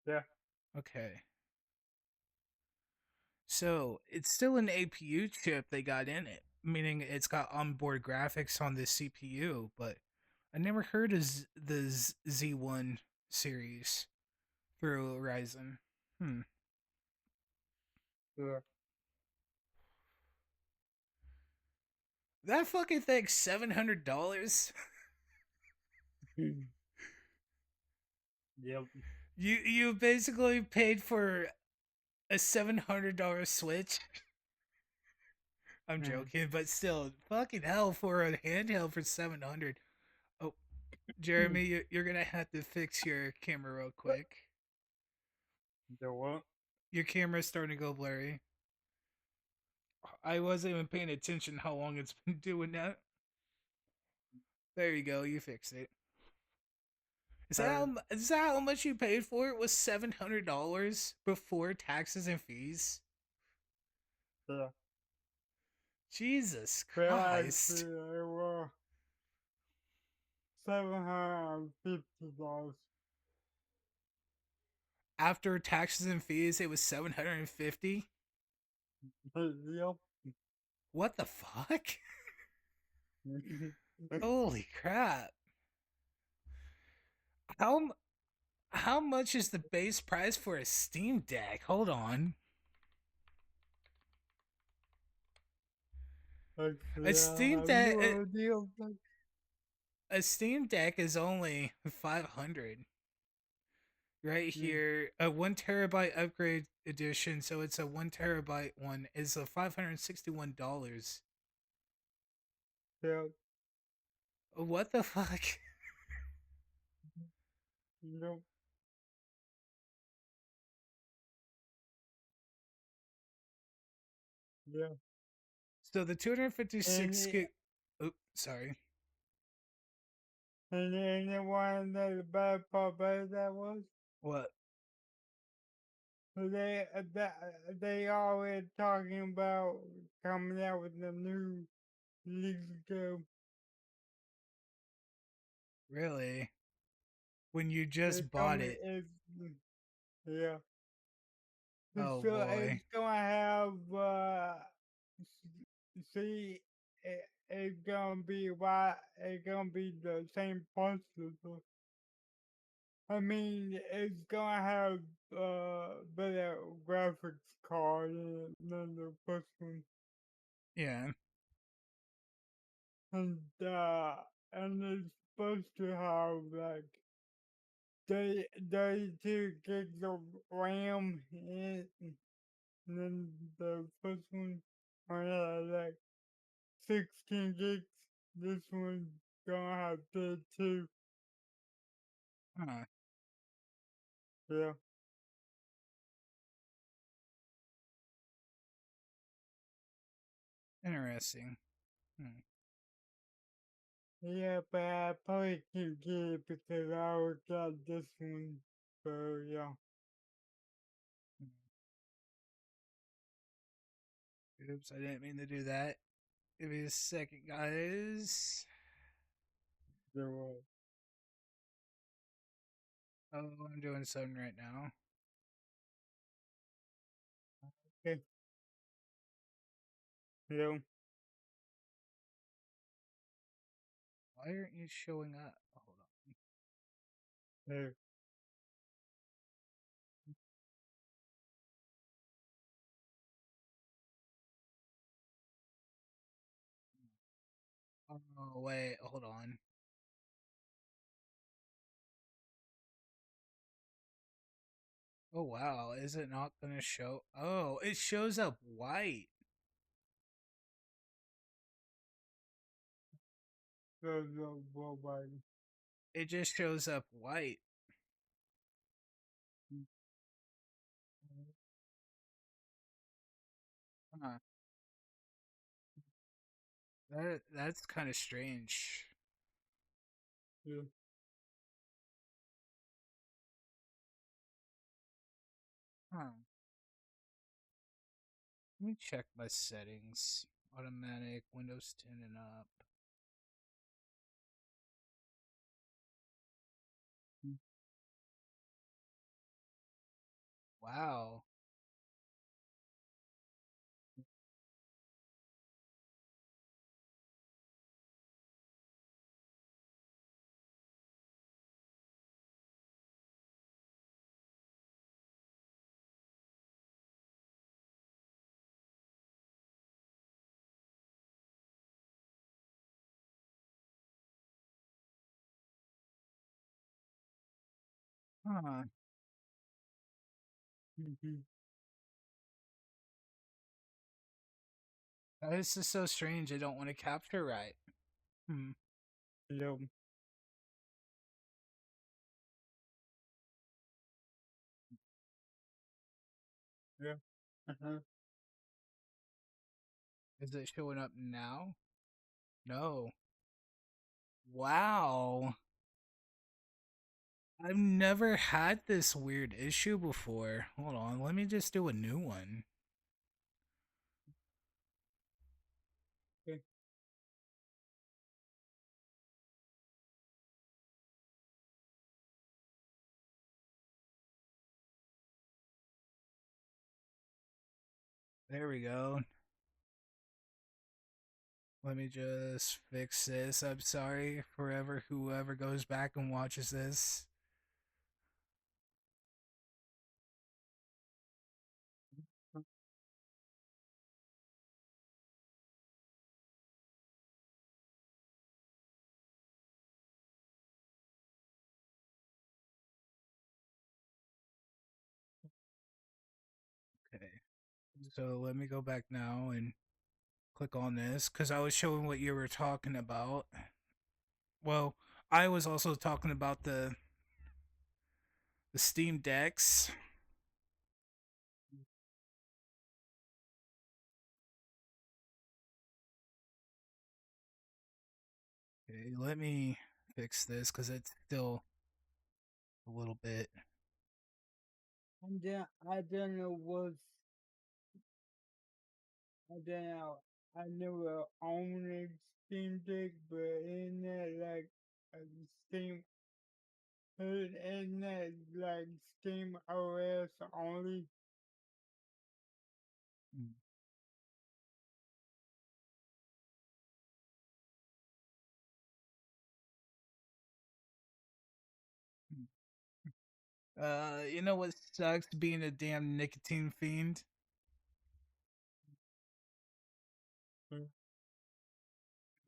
Yeah, Okay. So it's still an APU chip they got in it, meaning it's got onboard graphics on the CPU, but I never heard of the Z1 series through Ryzen. Hmm. yeah. That fucking thing's $700. Yep. You basically paid for a $700 Switch. I'm Mm. joking, but still, fucking hell for a handheld for 700. Oh, Jeremy, you're gonna have to fix your camera real quick. The what? Your camera's starting to go blurry. I wasn't even paying attention how long it's been doing that. There you go, you fixed it. Uh, Is that how much you paid for it? Was $700 before taxes and fees? yeah. Jesus Well, Christ! actually, it was $750. After taxes and fees, it was 750. Yep. What the fuck? Holy crap! How How much is the base price for a Steam Deck? Hold on. A Actually, I Steam have Deck no idea. But a Steam Deck is only 500 right yeah, here. A 1 terabyte upgrade edition, so it's a 1 terabyte one, is a $561. yeah, What the fuck? no, yeah. So the And 256 it, gig. Oops, sorry. and the one that the bad part about that was What? they always talking about coming out with a new league ago. Really? When you They just told bought me it? it's yeah. Oh So it's boy. gonna have see it's gonna be why it's gonna be the same processor. I mean it's gonna have better graphics card than the first one. Yeah. And uh and it's supposed to have like 32 gigs of RAM in it. And then the first one only had like 16 gigs. This one's gonna have 32. Huh. Yeah. Interesting. Hmm. Yeah, but I probably can get it because I already got this one. So yeah. Oops, I didn't mean to do that. Give me a second, guys. There was. Oh, I'm doing something right now. Okay. Yeah. Why aren't you showing up? Hold Yeah. on. Oh, wait, hold on. Oh, wow. Is it not going to show? Oh, it shows up white. There's a worldwide. It just shows up white. Huh. That's kind of strange. Yeah. Huh. Let me check my settings. Automatic, Windows 10 and up. Wow. Huh. Mhm. This is so strange. I don't want to capture right. Hmm. Yeah. Yeah. Uh-huh. Is it showing up now? No. Wow. I've never had this weird issue before. Hold on, let me just do a new one. Okay. There we go. Let me just fix this. I'm sorry forever whoever goes back and watches this. So let me go back now and click on this because I was showing what you were talking about. Well, I was also talking about the Steam Decks. Okay, let me fix this because it's still a little bit. And then I don't know what's I don't know. I never owned a Steam Deck, but isn't that like a Steam? Isn't that like Steam OS only? Mm, mm. You know what sucks being a damn nicotine fiend? Mm,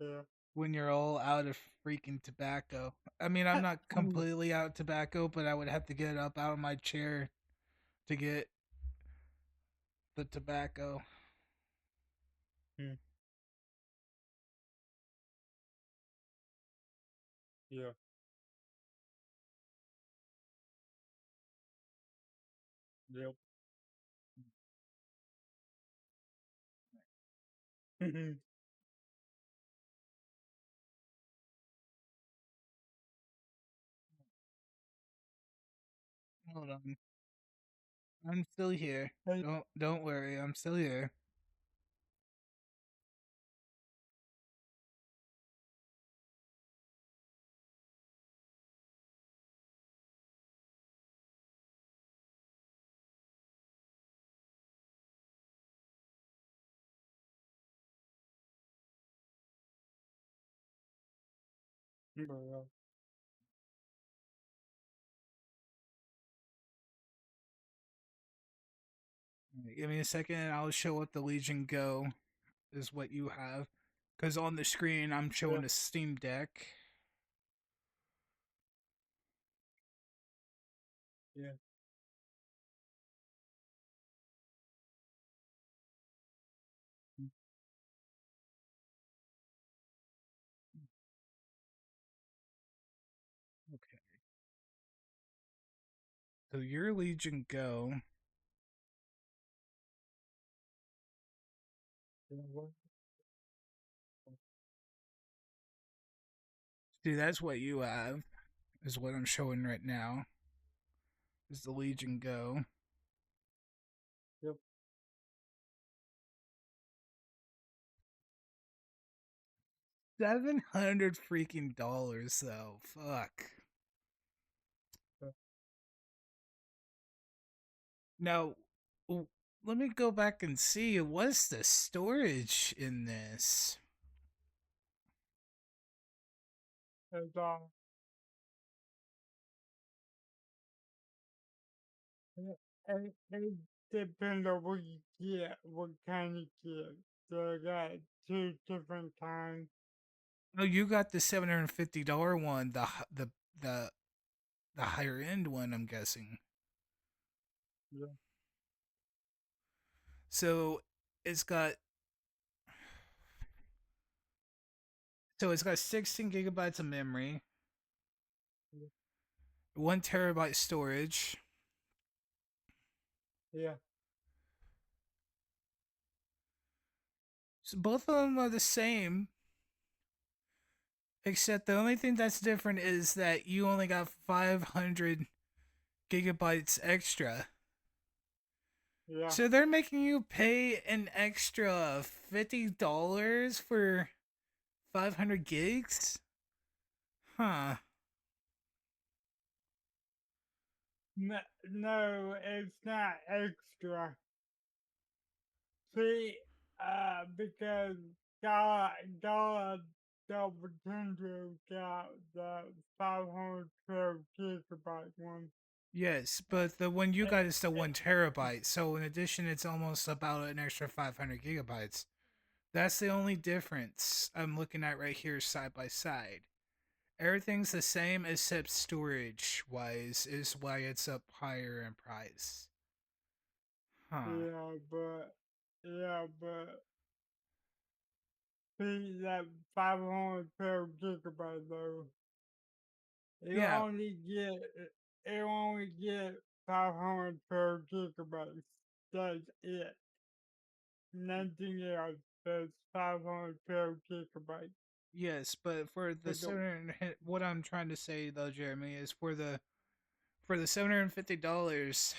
yeah. When you're all out of freaking tobacco. I mean, I'm not completely out of tobacco, but I would have to get up out of my chair to get the tobacco. Mm, yeah. Yep. Hold on. I'm still here. Hey, Don't worry, I'm still here. bro. Alright, give me a second and I'll show what the Legion Go is what you have. Because on the screen, I'm Yeah. showing a Steam Deck. Yeah. Mm, Okay. So your Legion Go. yeah, what? See, that's what you have, is what I'm showing right now. Is the Legion Go. Yep. $700 freaking dollars though. Fuck. Yeah. Now, w- let me go back and see what's the storage in this. It's it, it depends on what you get, what kind you get. So I got two different kinds. Oh, you got the $750 one, the the higher end one, I'm guessing. Yeah. So it's got it's got 16 gigabytes of memory, Yeah. 1 terabyte storage. Yeah. So both of them are the same, except the only thing that's different is that you only got 500 gigabytes extra. Yeah. So they're making you pay an extra $50 for 500 gigs? Huh. No, no, it's not extra. See, because God double tender got the 512 gigabyte one. Yes, but the one you Eh, got is the eh, 1 terabyte. So in addition, it's almost about an extra 500 gigabytes. That's the only difference I'm looking at right here side by side. Everything's the same except storage wise is why it's up higher in price. Huh. yeah, but yeah, but see that 512 gigabyte though, you Yeah, only get you only get 512 gigabytes. That's it. Nothing else. That's 512 gigabytes. yes, but for the To the 700, what I'm trying to say though, Jeremy, is for the $750,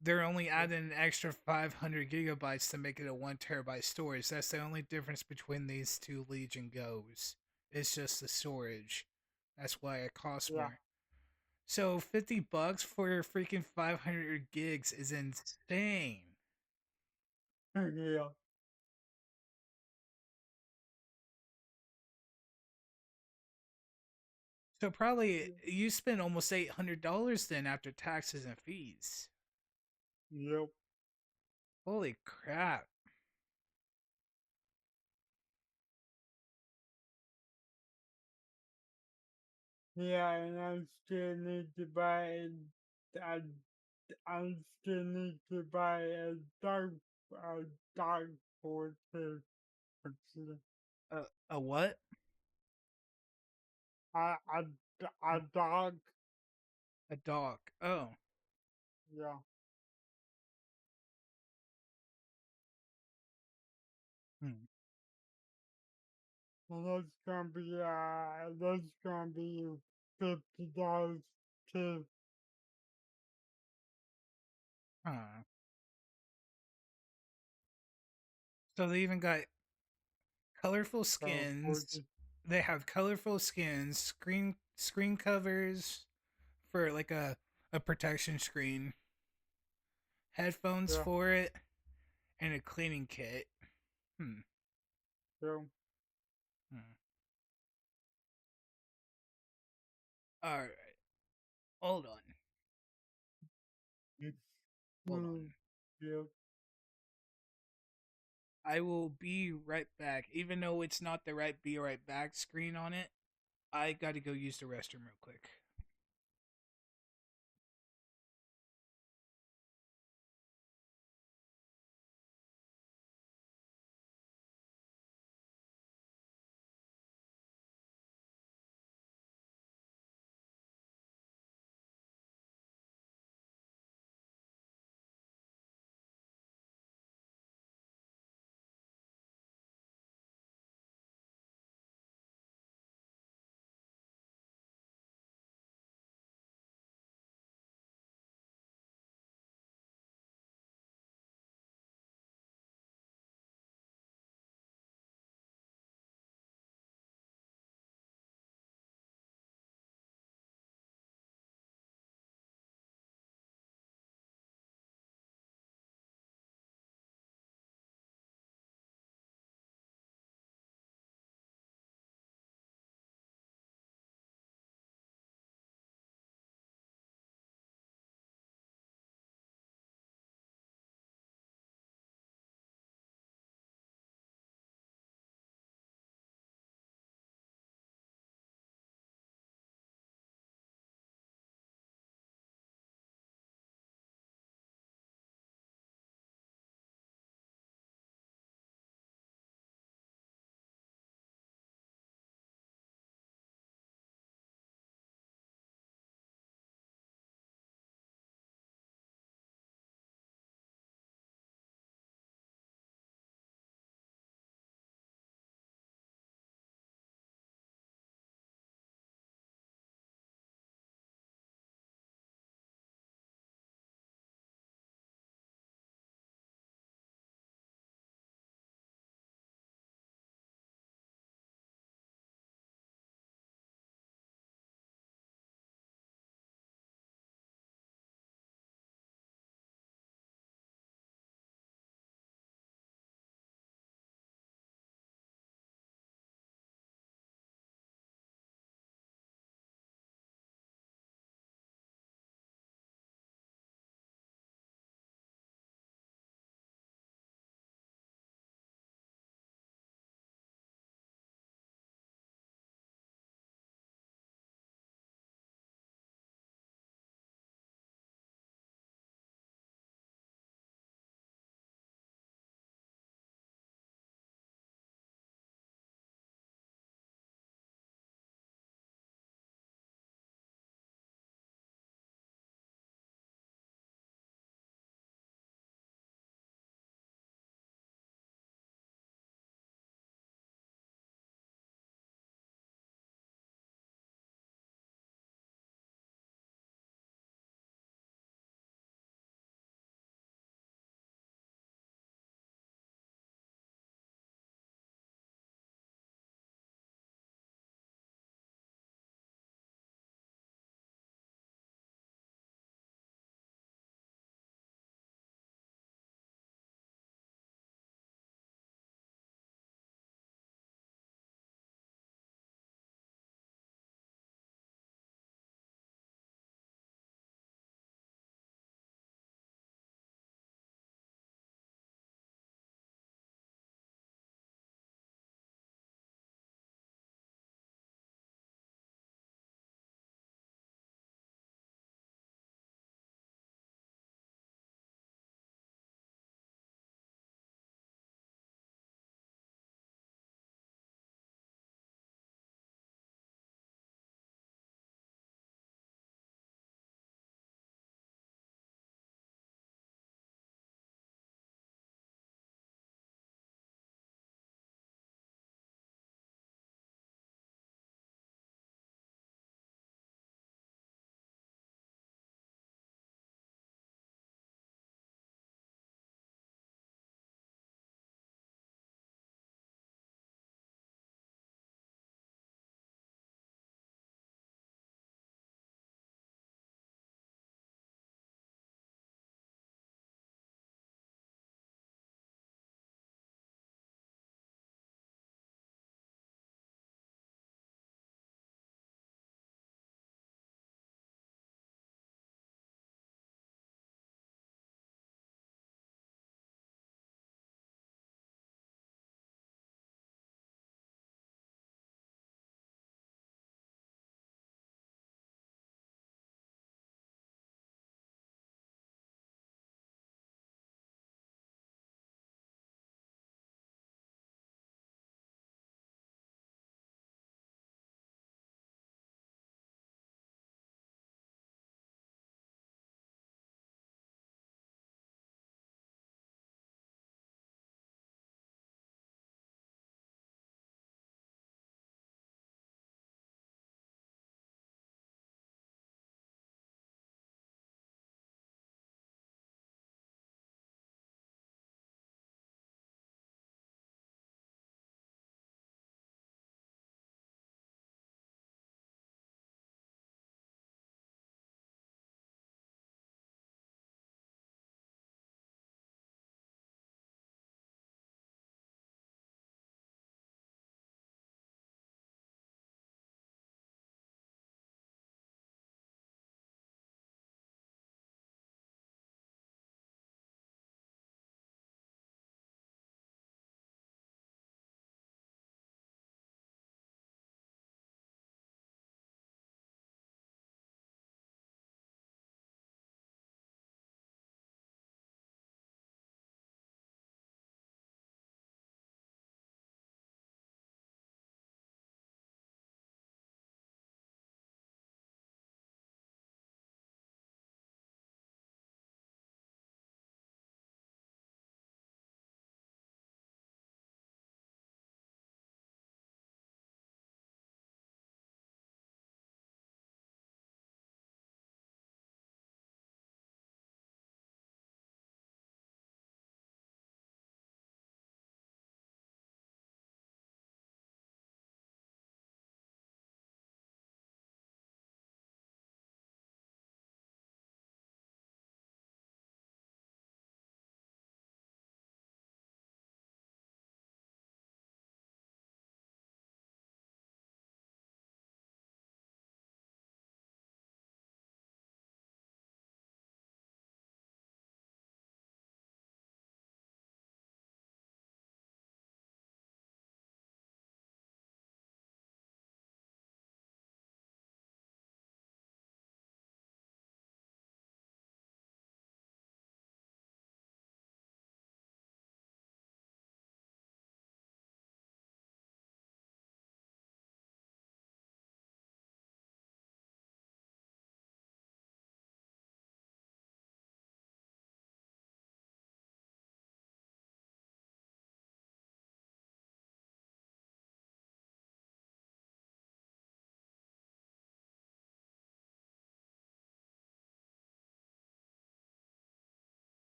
they're only yeah, adding an extra 500 gigabytes to make it a 1 terabyte storage. That's the only difference between these two Legion Goes. It's just the storage. That's why it costs yeah, more. So $50 for freaking 500 gigs is insane. yeah. So probably you spend almost $800 then after taxes and fees. Yep. Holy crap! Yeah, and I still need to buy. I I still need to buy a dog for to consider. A what? A a a dog. A dog. Oh. Yeah. Hmm. And that's gonna be $50 too. Huh. So they even got colorful So skins. 40. They have colorful skins, screen covers for like a protection screen, headphones Yeah. for it, and a cleaning kit. Hmm. So Hmm. All right. Hold on. it's Hold on. yeah. I will be right back. Even though it's not the right be right back screen on it, I got to go use the restroom real quick.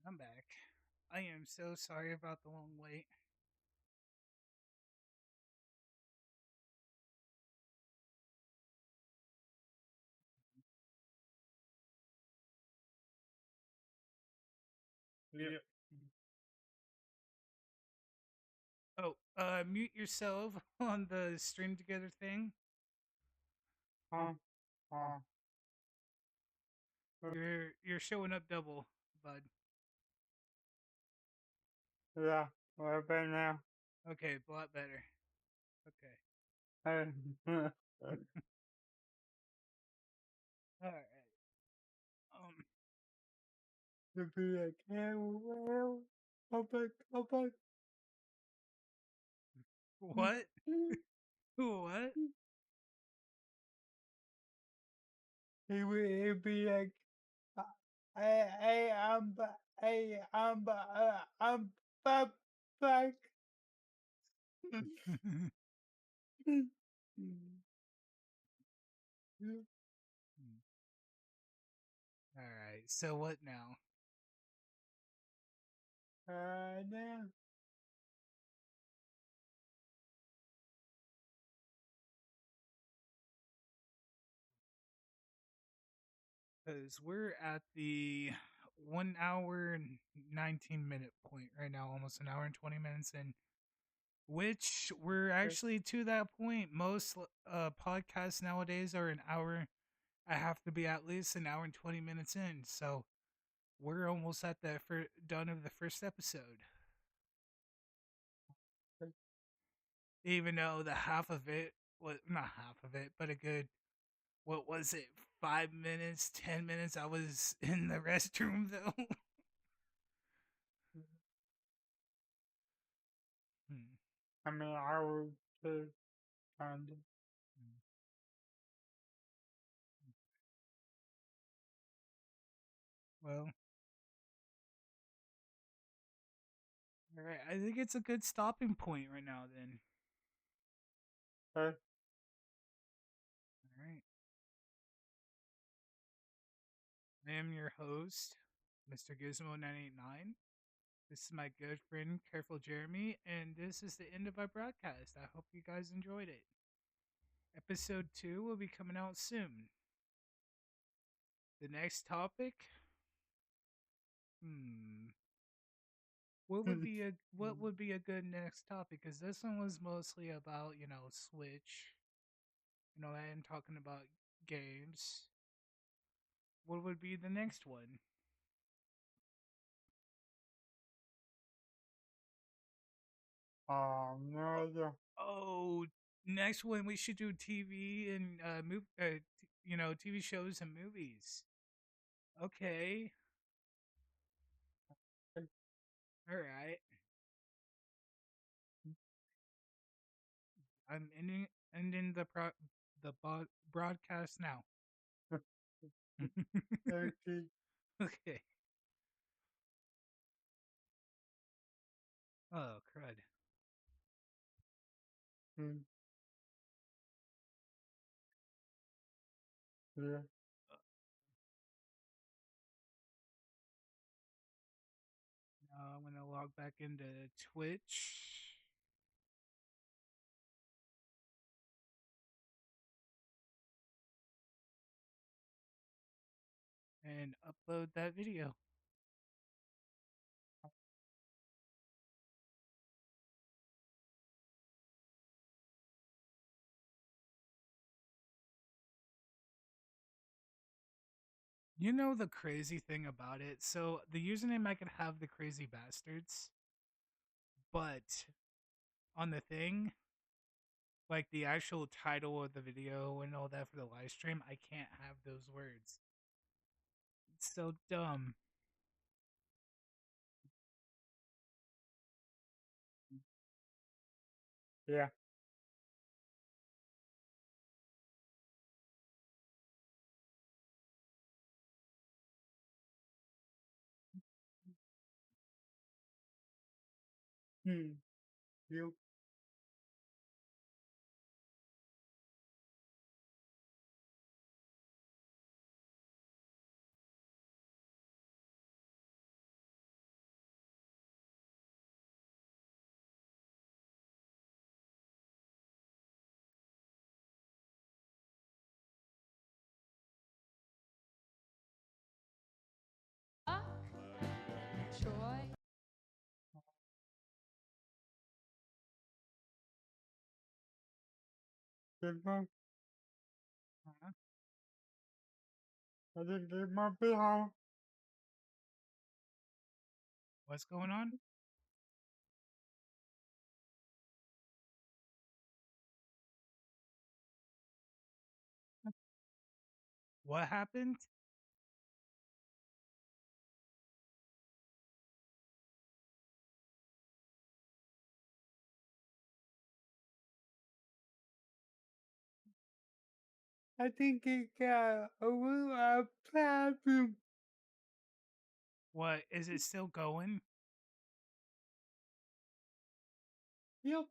I'm back. I am so sorry about the long wait. Yeah. Oh, mute yourself on the stream together thing. Uh, uh, You're showing up double, bud. yeah. What about now? Okay, a lot better. Okay. Uh, All right. Um, to be like, hey, well, come back. what? What? He'd be like, uh, I'm back. back. All right. So what now? Now. Because we're at the 1 hour and 19-minute point right now, almost an hour and 20 minutes in. Which we're actually to that point. Most podcasts nowadays are an hour. I have to be at least an hour and 20 minutes in. So we're almost at the done of the first episode. Even though the half of it was not half of it, but a good, what was it, 5 minutes, 10 minutes? I was in the restroom though. Hmm. I mean, I would too, kind of. Well, all right. I think it's a good stopping point right now. Then, Uh, all right. I am your host, Mr. Gizmo989. This is my good friend, Careful Jeremy, and this is the end of our broadcast. I hope you guys enjoyed it. Episode 2 will be coming out soon. The next topic, hmm, what would be a good next topic? Because this one was mostly about Switch, and talking about games. What would be the next one? no, yeah. Oh, next one we should do TV and TV shows and movies. Okay, all right. I'm ending the broadcast now. Okay. Okay. Oh crud. Mm, yeah. Now I'm gonna log back into Twitch and upload that video. You know the crazy thing about it? So the username I could have the crazy bastards, but on the thing, like the actual title of the video and all that for the live stream, I can't have those words. It's so dumb. Yeah. Hmm. You. Good one. Uh-huh. I think it might be how. What's going on? What happened? I think it got a little problem. What is it still going? Yep,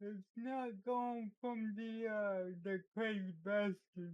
it's not going from the crazy bastard.